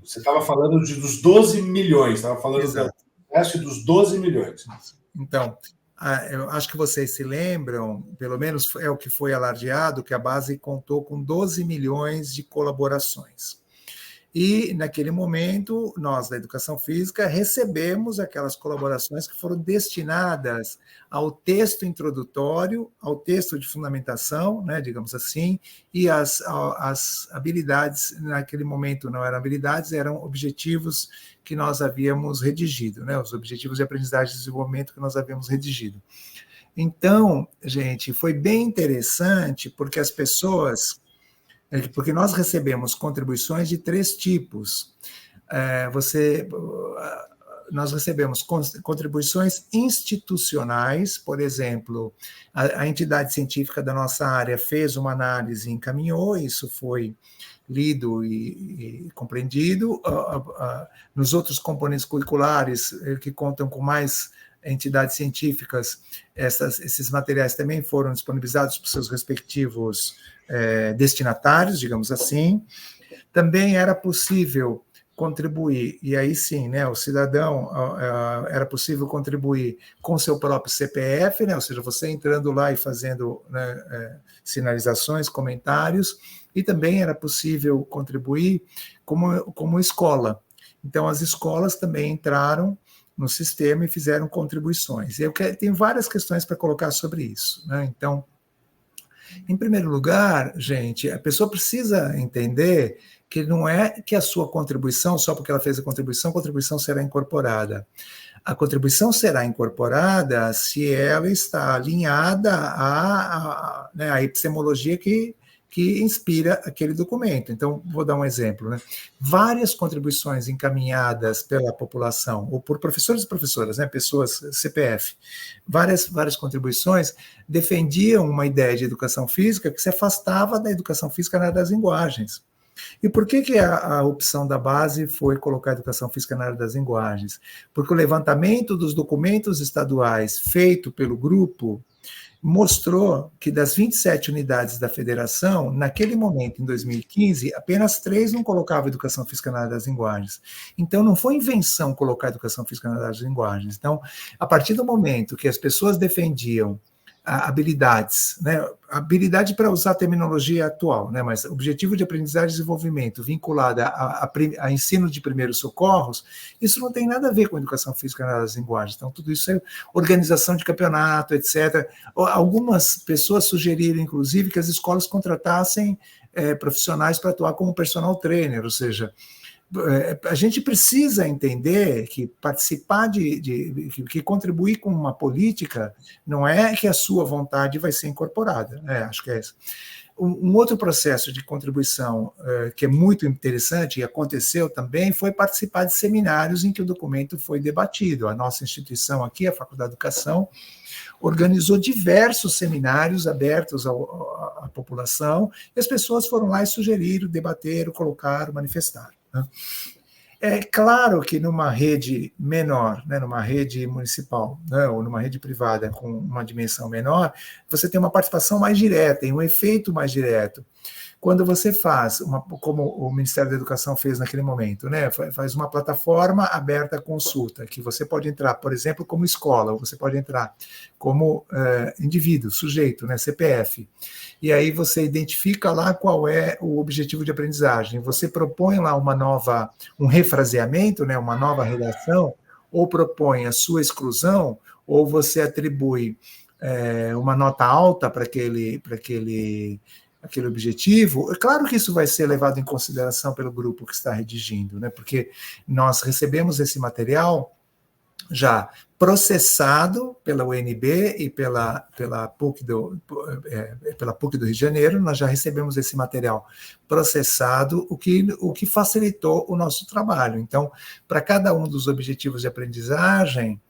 Você estava falando dos 12 milhões, estava falando do processo dos 12 milhões. Então, eu acho que vocês se lembram, pelo menos é o que foi alardeado, que a base contou com 12 milhões de colaborações. E, naquele momento, nós, da Educação Física, recebemos aquelas colaborações que foram destinadas ao texto introdutório, ao texto de fundamentação, né, digamos assim, e as habilidades, naquele momento não eram habilidades, eram objetivos que nós havíamos redigido, né, os objetivos de aprendizagem e desenvolvimento que nós havíamos redigido. Então, gente, foi bem interessante, porque as pessoas... Porque nós recebemos contribuições de 3 tipos. Nós recebemos contribuições institucionais, por exemplo, a entidade científica da nossa área fez uma análise e encaminhou, isso foi lido e compreendido. Nos outros componentes curriculares, que contam com mais entidades científicas, esses materiais também foram disponibilizados para os seus respectivos destinatários, digamos assim. Também era possível contribuir, e aí sim, né, o cidadão, era possível contribuir com seu próprio CPF, né, ou seja, você entrando lá e fazendo, né, sinalizações, comentários, e também era possível contribuir como escola. Então, as escolas também entraram no sistema e fizeram contribuições. Eu tenho várias questões para colocar sobre isso, né? Então, em primeiro lugar, gente, a pessoa precisa entender que não é que a sua contribuição, só porque ela fez a contribuição será incorporada. A contribuição será incorporada se ela está alinhada à epistemologia que inspira aquele documento. Então, vou dar um exemplo, né? Várias contribuições encaminhadas pela população, ou por professores e professoras, né? Pessoas, CPF, várias contribuições defendiam uma ideia de educação física que se afastava da educação física na área das linguagens. E por que a opção da base foi colocar a educação física na área das linguagens? Porque o levantamento dos documentos estaduais feito pelo grupo mostrou que das 27 unidades da federação, naquele momento, em 2015, apenas 3 não colocavam educação física na área das linguagens. Então, não foi invenção colocar educação física na área das linguagens. Então, a partir do momento que as pessoas defendiam habilidades, né? Habilidade para usar a terminologia atual, né? Mas objetivo de aprendizagem e desenvolvimento vinculada a ensino de primeiros socorros, isso não tem nada a ver com educação física nas linguagens. Então, tudo isso é organização de campeonato, etc. Algumas pessoas sugeriram, inclusive, que as escolas contratassem profissionais para atuar como personal trainer, ou seja, a gente precisa entender que participar que contribuir com uma política não é que a sua vontade vai ser incorporada, né? Acho que é isso. Um outro processo de contribuição que é muito interessante e aconteceu também foi participar de seminários em que o documento foi debatido. A nossa instituição aqui, a Faculdade de Educação, organizou diversos seminários abertos à população e as pessoas foram lá e sugeriram, debateram, colocaram, manifestaram. É claro que numa rede menor, né, numa rede municipal, né, ou numa rede privada com uma dimensão menor, você tem uma participação mais direta, tem um efeito mais direto. Quando você faz, como o Ministério da Educação fez naquele momento, né, faz uma plataforma aberta à consulta, que você pode entrar, por exemplo, como escola, ou você pode entrar como indivíduo, sujeito, né, CPF, e aí você identifica lá qual é o objetivo de aprendizagem, você propõe lá um refraseamento, né, uma nova redação, ou propõe a sua exclusão, ou você atribui uma nota alta para aquele objetivo. É claro que isso vai ser levado em consideração pelo grupo que está redigindo, né? Porque nós recebemos esse material já processado pela UNB e pela PUC pela PUC do Rio de Janeiro. Nós já recebemos esse material processado, o que facilitou o nosso trabalho. Então, para cada um dos objetivos de aprendizagem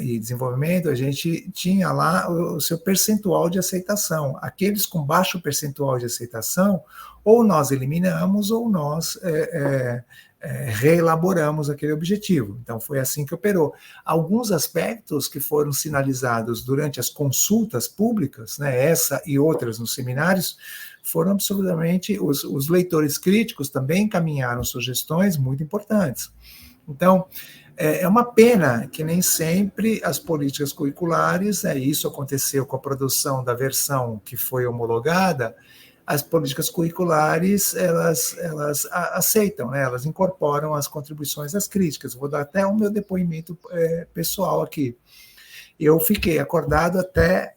e desenvolvimento, a gente tinha lá o seu percentual de aceitação. Aqueles com baixo percentual de aceitação, ou nós eliminamos, ou nós reelaboramos aquele objetivo. Então, foi assim que operou. Alguns aspectos que foram sinalizados durante as consultas públicas, né, essa e outras nos seminários, foram absolutamente... Os leitores críticos também encaminharam sugestões muito importantes. Então, é uma pena que nem sempre as políticas curriculares, isso aconteceu com a produção da versão que foi homologada, as políticas curriculares, elas aceitam, né? Elas incorporam as contribuições das críticas. Vou dar até o meu depoimento pessoal aqui. Eu fiquei acordado até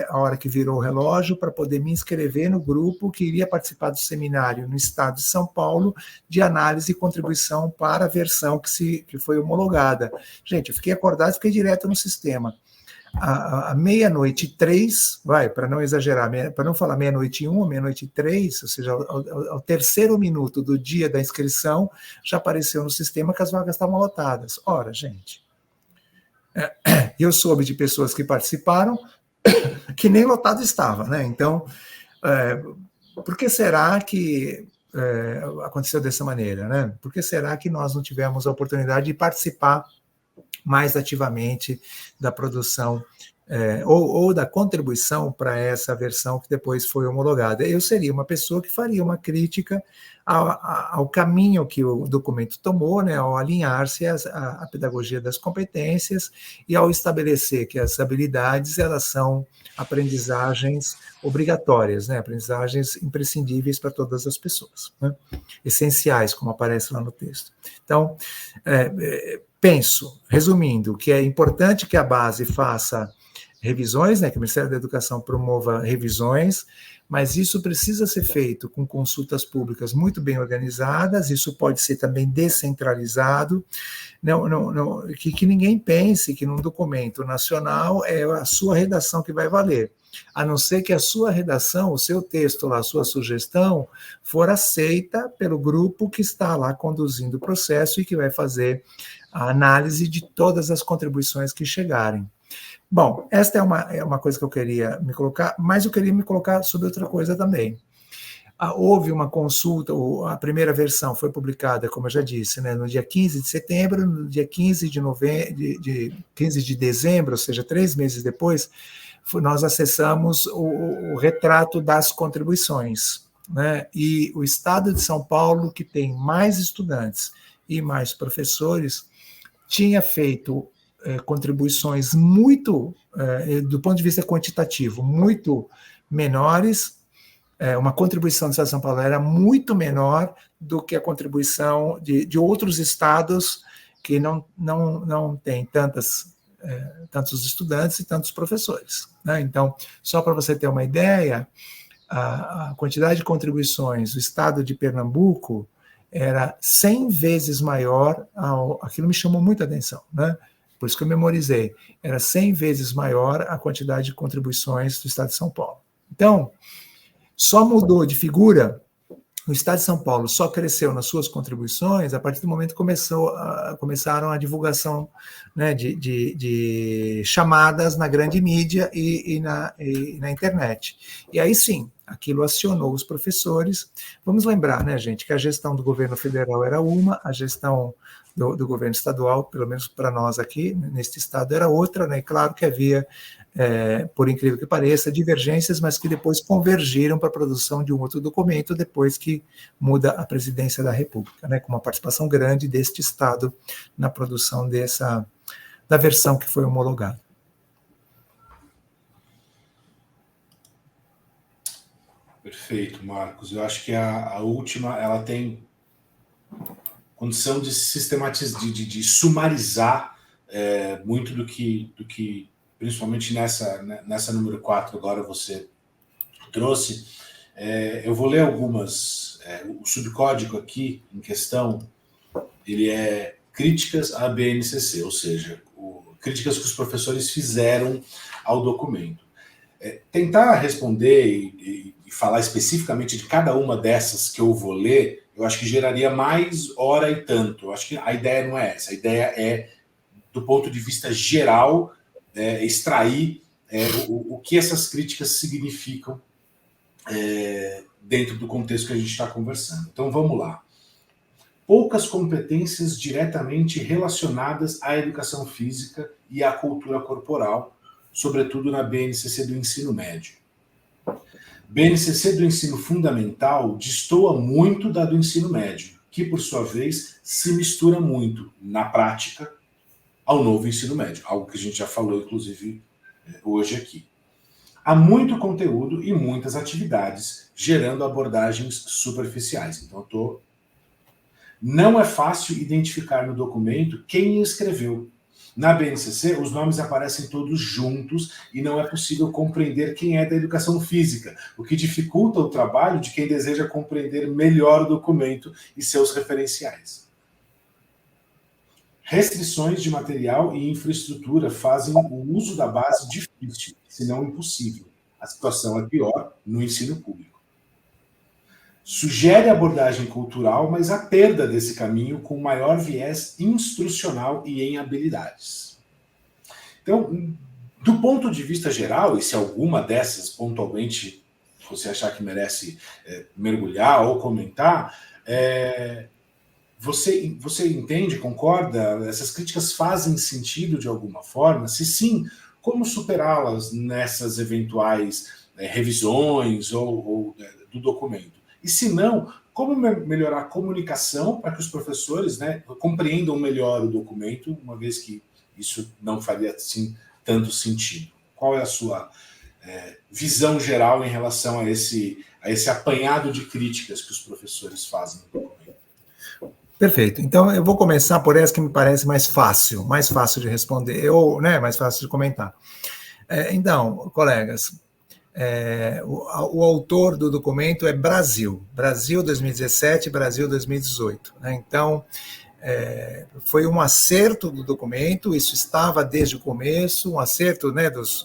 a hora que virou o relógio para poder me inscrever no grupo que iria participar do seminário no estado de São Paulo de análise e contribuição para a versão que foi homologada. Gente, eu fiquei acordado e fiquei direto no sistema. À 00:03, para não exagerar, para não falar 00:01 ou 00:03, ou seja, ao terceiro minuto do dia da inscrição, já apareceu no sistema que as vagas estavam lotadas. Ora, gente, eu soube de pessoas que participaram que nem lotado estava, né? Então, por que será que aconteceu dessa maneira, né? Por que será que nós não tivemos a oportunidade de participar mais ativamente da produção ou da contribuição para essa versão que depois foi homologada? Eu seria uma pessoa que faria uma crítica ao caminho que o documento tomou, né, ao alinhar-se à pedagogia das competências e ao estabelecer que as habilidades, elas são aprendizagens obrigatórias, né, aprendizagens imprescindíveis para todas as pessoas, né, essenciais, como aparece lá no texto. Então, penso, resumindo, que é importante que a base faça revisões, né, que o Ministério da Educação promova revisões, mas isso precisa ser feito com consultas públicas muito bem organizadas, isso pode ser também descentralizado, que ninguém pense que num documento nacional é a sua redação que vai valer, a não ser que a sua redação, o seu texto lá, a sua sugestão, for aceita pelo grupo que está lá conduzindo o processo e que vai fazer a análise de todas as contribuições que chegarem. Bom, esta é uma coisa que eu queria me colocar, mas eu queria me colocar sobre outra coisa também. Houve uma consulta, a primeira versão foi publicada, como eu já disse, né, no dia 15 de setembro, no dia 15 de dezembro, ou seja, 3 meses depois, nós acessamos o retrato das contribuições, né, e o Estado de São Paulo, que tem mais estudantes e mais professores, tinha feito contribuições muito, do ponto de vista quantitativo, muito menores. Uma contribuição do Estado de São Paulo era muito menor do que a contribuição de outros estados que não têm tantos estudantes e tantos professores, né? Então, só para você ter uma ideia, a quantidade de contribuições do estado de Pernambuco era 100 vezes maior, aquilo me chamou muita atenção, né? Por isso que eu memorizei, era 100 vezes maior a quantidade de contribuições do Estado de São Paulo. Então, só mudou de figura, o Estado de São Paulo só cresceu nas suas contribuições a partir do momento que começaram a divulgação, né, de chamadas na grande mídia e na internet. E aí sim, aquilo acionou os professores. Vamos lembrar, né, gente, que a gestão do governo federal era uma, a gestão do governo estadual, pelo menos para nós aqui, neste estado, era outra, né? Claro que havia, por incrível que pareça, divergências, mas que depois convergiram para a produção de um outro documento, depois que muda a presidência da República, né? Com uma participação grande deste estado na produção da versão que foi homologada. Perfeito, Marcos. Eu acho que a última, ela tem condição de sistematizar, de sumarizar muito do que principalmente nessa número 4, agora você trouxe. Eu vou ler algumas. O subcódigo aqui em questão, ele é críticas à BNCC, ou seja, críticas que os professores fizeram ao documento. Tentar responder e falar especificamente de cada uma dessas que eu vou ler, eu acho que geraria mais hora e tanto. Eu acho que a ideia não é essa. A ideia é, do ponto de vista geral, extrair o que essas críticas significam dentro do contexto que a gente está conversando. Então, vamos lá. Poucas competências diretamente relacionadas à educação física e à cultura corporal, sobretudo na BNCC do ensino médio. BNCC do ensino fundamental destoa muito da do ensino médio, que, por sua vez, se mistura muito, na prática, ao novo ensino médio, algo que a gente já falou, inclusive, hoje aqui. Há muito conteúdo e muitas atividades, gerando abordagens superficiais. Então, não é fácil identificar no documento quem escreveu. Na BNCC, os nomes aparecem todos juntos e não é possível compreender quem é da educação física, o que dificulta o trabalho de quem deseja compreender melhor o documento e seus referenciais. Restrições de material e infraestrutura fazem o uso da base difícil, se não impossível. A situação é pior no ensino público. Sugere abordagem cultural, mas a perda desse caminho com maior viés instrucional e em habilidades. Então, do ponto de vista geral, e se alguma dessas pontualmente você achar que merece mergulhar ou comentar, você entende, concorda? Essas críticas fazem sentido de alguma forma? Se sim, como superá-las nessas eventuais revisões ou do documento? E se não, como melhorar a comunicação para que os professores compreendam melhor o documento, uma vez que isso não faria assim tanto sentido? Qual é a sua visão geral em relação a esse apanhado de críticas que os professores fazem no documento? Perfeito. Então, eu vou começar por essa que me parece mais fácil de responder, ou mais fácil de comentar. Então, colegas, o autor do documento é Brasil 2017, Brasil 2018. Então, foi um acerto do documento, isso estava desde o começo, um acerto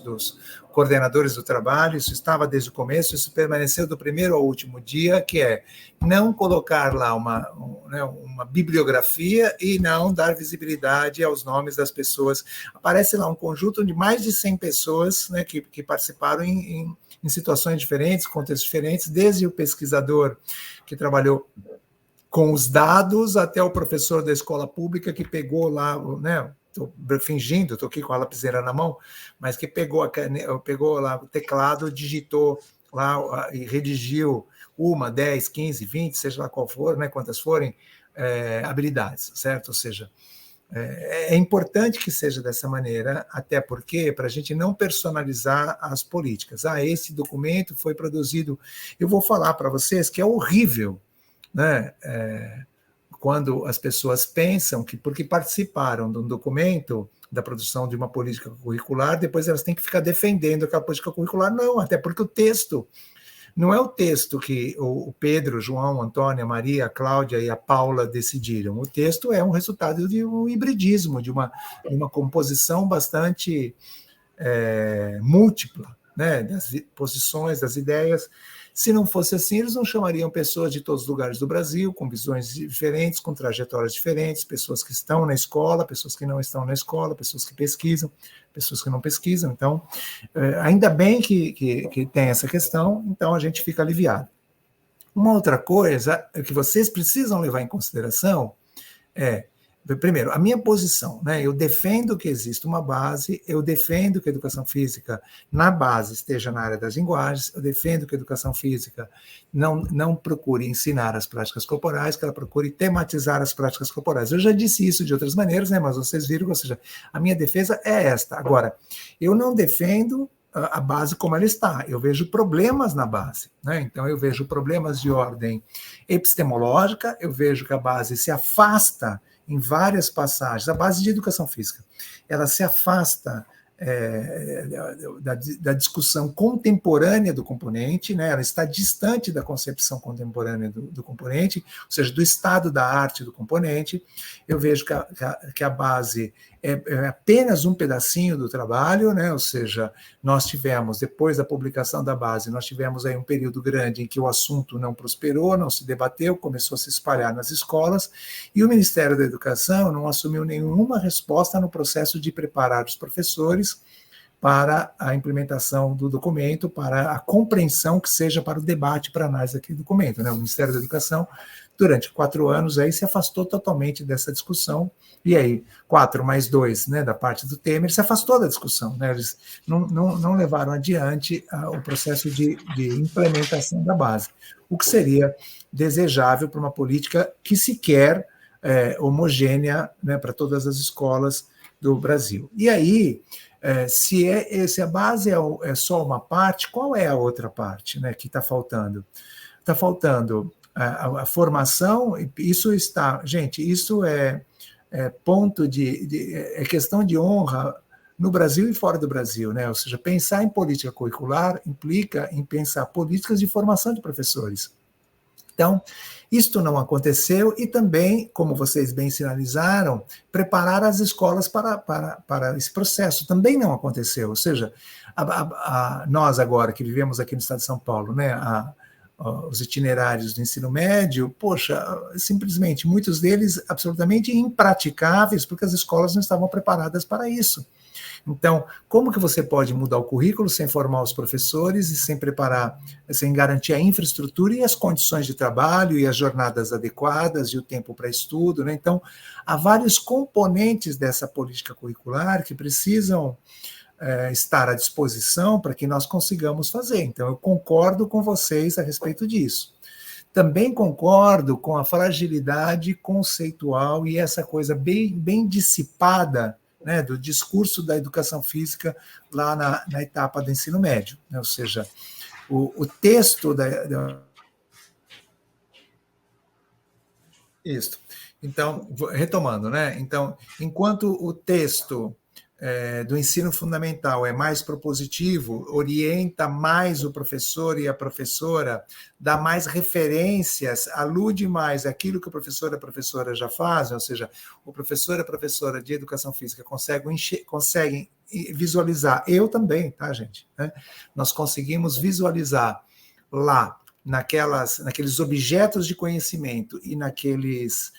dos coordenadores do trabalho, isso estava desde o começo, isso permaneceu do primeiro ao último dia, que é não colocar lá uma bibliografia e não dar visibilidade aos nomes das pessoas. Aparece lá um conjunto de mais de 100 pessoas que participaram em situações diferentes, contextos diferentes, desde o pesquisador que trabalhou com os dados até o professor da escola pública que pegou lá, estou fingindo, estou aqui com a lapiseira na mão, mas que pegou lá o teclado, digitou lá e redigiu 1, 10, 15, 20, seja lá qual for, quantas forem, habilidades, certo? Ou seja, é importante que seja dessa maneira, até porque, para a gente não personalizar as políticas. Esse documento foi produzido... Eu vou falar para vocês que é horrível, quando as pessoas pensam que, porque participaram de um documento, da produção de uma política curricular, depois elas têm que ficar defendendo aquela política curricular. Não, até porque o texto não é o texto que o Pedro, o João, a Antônia, a Maria, a Cláudia e a Paula decidiram. O texto é um resultado de um hibridismo, de uma composição bastante múltipla, das posições, das ideias. Se não fosse assim, eles não chamariam pessoas de todos os lugares do Brasil, com visões diferentes, com trajetórias diferentes, pessoas que estão na escola, pessoas que não estão na escola, pessoas que pesquisam, pessoas que não pesquisam. Então, ainda bem que tem essa questão, então a gente fica aliviado. Uma outra coisa que vocês precisam levar em consideração primeiro, a minha posição, eu defendo que exista uma base, eu defendo que a educação física na base esteja na área das linguagens, eu defendo que a educação física não procure ensinar as práticas corporais, que ela procure tematizar as práticas corporais. Eu já disse isso de outras maneiras, mas vocês viram, ou seja, a minha defesa é esta. Agora, eu não defendo a base como ela está, eu vejo problemas na base, então eu vejo problemas de ordem epistemológica, eu vejo que a base se afasta em várias passagens, a base de educação física, ela se afasta da discussão contemporânea do componente, né? Ela está distante da concepção contemporânea do componente, ou seja, do estado da arte do componente. Eu vejo que a base é apenas um pedacinho do trabalho, né? Ou seja, nós tivemos, depois da publicação da base, nós tivemos aí um período grande em que o assunto não prosperou, não se debateu, começou a se espalhar nas escolas, e o Ministério da Educação não assumiu nenhuma resposta no processo de preparar os professores para a implementação do documento, para a compreensão que seja para o debate, para a análise daquele documento, né? O Ministério da Educação, durante 4 anos, aí se afastou totalmente dessa discussão, e aí 4 mais 2, né, da parte do Temer, se afastou da discussão, né? Eles não levaram adiante o processo de implementação da base, o que seria desejável para uma política que se quer homogênea, né, para todas as escolas do Brasil. E aí, se a base é só uma parte, qual é a outra parte, né, que está faltando? Está faltando a formação. Isso está, gente, isso é ponto é questão de honra no Brasil e fora do Brasil, né? Ou seja, pensar em política curricular implica em pensar políticas de formação de professores. Então, isto não aconteceu, e também, como vocês bem sinalizaram, preparar as escolas para esse processo também não aconteceu. Ou seja, nós agora que vivemos aqui no estado de São Paulo, né, os itinerários do ensino médio, poxa, simplesmente muitos deles absolutamente impraticáveis, porque as escolas não estavam preparadas para isso. Então, como que você pode mudar o currículo sem formar os professores e sem preparar, sem garantir a infraestrutura e as condições de trabalho e as jornadas adequadas e o tempo para estudo, né? Então, há vários componentes dessa política curricular que precisam estar à disposição para que nós consigamos fazer. Então, eu concordo com vocês a respeito disso. Também concordo com a fragilidade conceitual e essa coisa bem dissipada, né, do discurso da educação física lá na etapa do ensino médio, né? Ou seja, o texto Isso. Então, retomando, né? Então, enquanto o texto do ensino fundamental é mais propositivo, orienta mais o professor e a professora, dá mais referências, alude mais aquilo que o professor e a professora já fazem, ou seja, o professor e a professora de educação física conseguem visualizar, eu também, tá, gente? Né? Nós conseguimos visualizar lá, naqueles objetos de conhecimento e naquelas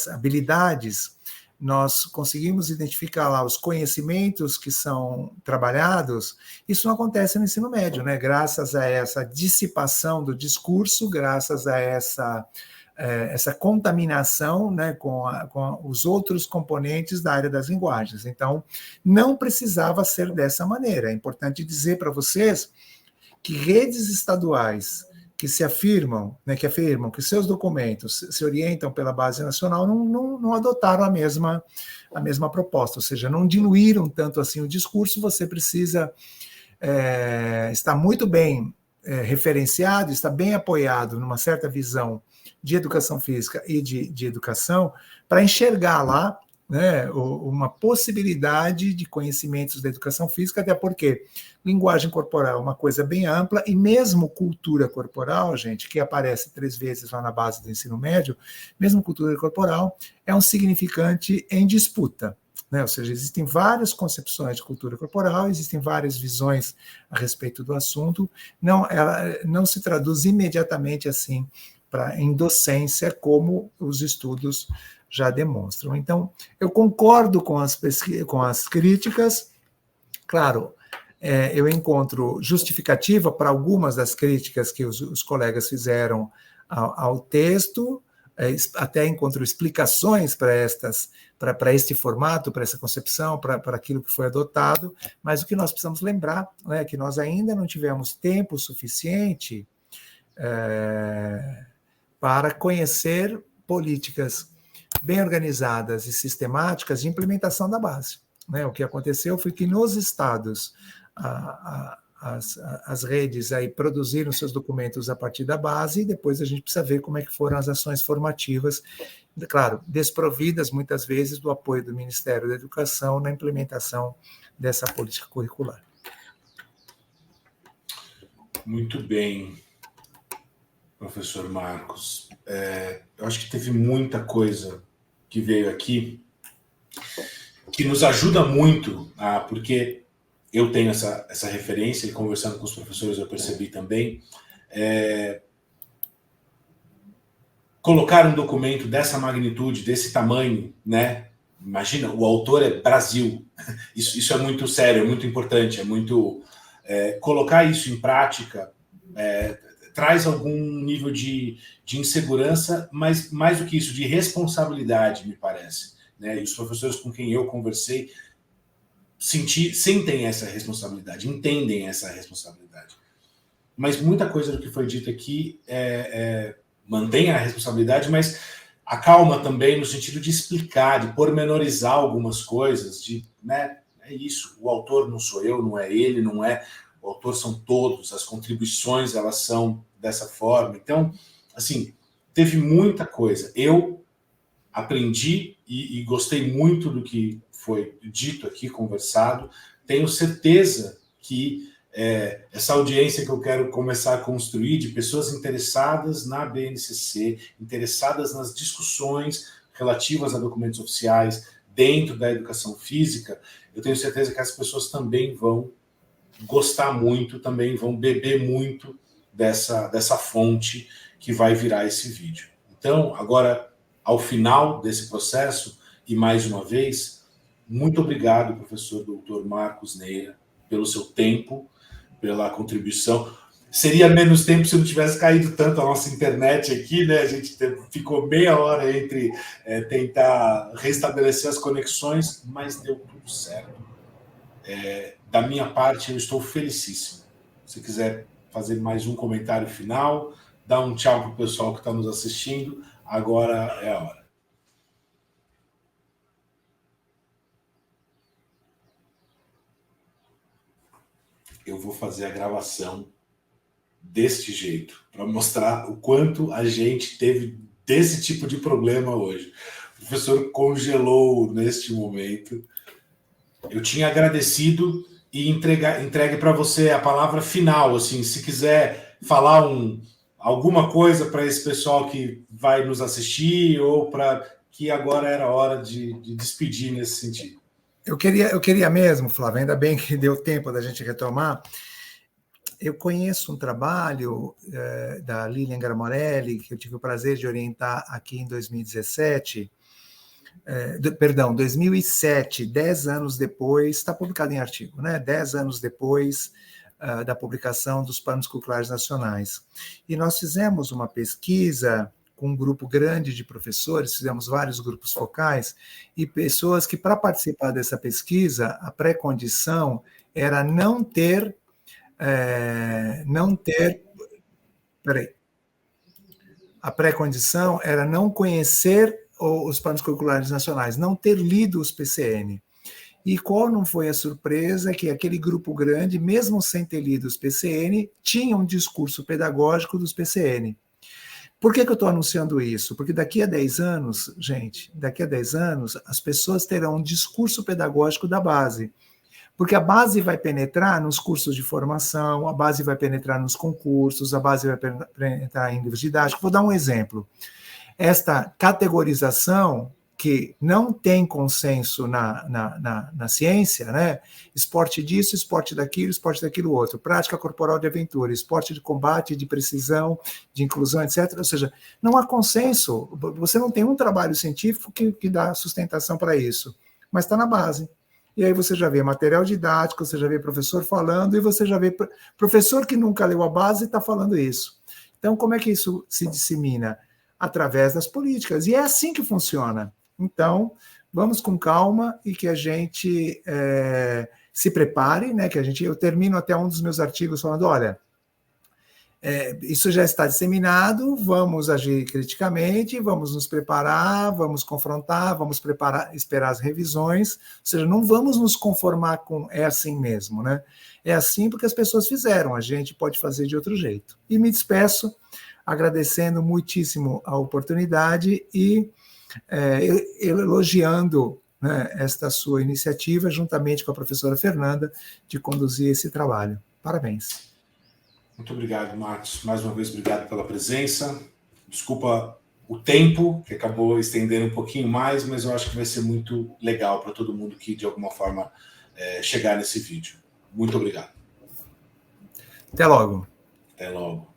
habilidades, nós conseguimos identificar lá os conhecimentos que são trabalhados. Isso não acontece no ensino médio, né? Graças a essa dissipação do discurso, graças a essa contaminação, né, com os outros componentes da área das linguagens. Então, não precisava ser dessa maneira. É importante dizer para vocês que redes estaduais que afirmam que seus documentos se orientam pela base nacional não adotaram a mesma proposta, ou seja, não diluíram tanto assim o discurso. Você precisa estar muito bem referenciado, estar bem apoiado numa certa visão de educação física e de educação para enxergar lá, né, uma possibilidade de conhecimentos da educação física, até porque linguagem corporal é uma coisa bem ampla, e mesmo cultura corporal, gente, que aparece 3 vezes lá na base do ensino médio, mesmo cultura corporal é um significante em disputa, né? Ou seja, existem várias concepções de cultura corporal, existem várias visões a respeito do assunto, ela não se traduz imediatamente assim em docência, como os estudos já demonstram. Então, eu concordo com as críticas. Claro, eu encontro justificativa para algumas das críticas que os colegas fizeram ao texto, até encontro explicações para este formato, para essa concepção, para aquilo que foi adotado, mas o que nós precisamos lembrar é que nós ainda não tivemos tempo suficiente para conhecer políticas bem organizadas e sistemáticas de implementação da base, né? O que aconteceu foi que nos estados as redes aí produziram seus documentos a partir da base, e depois a gente precisa ver como é que foram as ações formativas, claro, desprovidas muitas vezes do apoio do Ministério da Educação na implementação dessa política curricular. Muito bem, professor Marcos. Eu acho que teve muita coisa que veio aqui que nos ajuda muito, porque eu tenho essa referência, e conversando com os professores eu percebi também, colocar um documento dessa magnitude, desse tamanho, né? Imagina, o autor é Brasil. Isso é muito sério, é muito importante, é muito... colocar isso em prática traz algum nível de insegurança, mas mais do que isso, de responsabilidade, me parece. Né? E os professores com quem eu conversei sentem essa responsabilidade, entendem essa responsabilidade. Mas muita coisa do que foi dito aqui mantém a responsabilidade, mas acalma também no sentido de explicar, de pormenorizar algumas coisas, né, é isso, o autor não sou eu, não é ele, não é... O autor são todos, as contribuições, elas são dessa forma. Então, assim, teve muita coisa. Eu aprendi e gostei muito do que foi dito aqui, conversado. Tenho certeza que essa audiência que eu quero começar a construir, de pessoas interessadas na BNCC, interessadas nas discussões relativas a documentos oficiais dentro da educação física, eu tenho certeza que as pessoas também vão gostar muito, também vão beber muito dessa fonte que vai virar esse vídeo. Então, agora, ao final desse processo, e mais uma vez, muito obrigado, professor Dr. Marcos Neira, pelo seu tempo, pela contribuição. Seria menos tempo se não tivesse caído tanto a nossa internet aqui, né? A gente ficou meia hora entre tentar restabelecer as conexões, mas deu tudo certo. Da minha parte, eu estou felicíssimo. Se quiser fazer mais um comentário final, dá um tchau para o pessoal que está nos assistindo, agora é a hora. Eu vou fazer a gravação deste jeito, para mostrar o quanto a gente teve desse tipo de problema hoje. O professor congelou neste momento. Eu tinha agradecido e entregue para você a palavra final, assim, se quiser falar alguma coisa para esse pessoal que vai nos assistir, ou para que agora era a hora de despedir nesse sentido. Eu queria mesmo, Flávio, ainda bem que deu tempo da gente retomar. Eu conheço um trabalho da Lilian Gramorelli, que eu tive o prazer de orientar aqui em 2017, 2007, 10 anos depois, está publicado em artigo, né? 10 anos depois da publicação dos planos curriculares nacionais. E nós fizemos uma pesquisa com um grupo grande de professores, fizemos vários grupos focais, e pessoas que, para participar dessa pesquisa, a pré-condição era não ter... A pré-condição era não conhecer os planos curriculares nacionais, não ter lido os PCN. E qual não foi a surpresa que aquele grupo grande, mesmo sem ter lido os PCN, tinha um discurso pedagógico dos PCN. Por que eu estou anunciando isso? Porque daqui a 10 anos, gente, daqui a 10 anos, as pessoas terão um discurso pedagógico da base. Porque a base vai penetrar nos cursos de formação, a base vai penetrar nos concursos, a base vai penetrar em livros didáticos. Vou dar um exemplo. Esta categorização, que não tem consenso na ciência, né? Esporte disso, esporte daquilo outro, prática corporal de aventura, esporte de combate, de precisão, de inclusão, etc. Ou seja, não há consenso, você não tem um trabalho científico que dá sustentação para isso, mas está na base. E aí você já vê material didático, você já vê professor falando, e você já vê professor que nunca leu a base está falando isso. Então, como é que isso se dissemina? Através das políticas. E é assim que funciona. Então, vamos com calma e que a gente se prepare, né? Eu termino até um dos meus artigos falando, olha, isso já está disseminado, vamos agir criticamente, vamos nos preparar, vamos confrontar, vamos esperar as revisões, ou seja, não vamos nos conformar com é assim mesmo, né? é assim porque as pessoas fizeram, a gente pode fazer de outro jeito. E me despeço agradecendo muitíssimo a oportunidade e elogiando, né, esta sua iniciativa, juntamente com a professora Fernanda, de conduzir esse trabalho. Parabéns. Muito obrigado, Marcos. Mais uma vez, obrigado pela presença. Desculpa o tempo, que acabou estendendo um pouquinho mais, mas eu acho que vai ser muito legal para todo mundo que, de alguma forma, chegar nesse vídeo. Muito obrigado. Até logo. Até logo.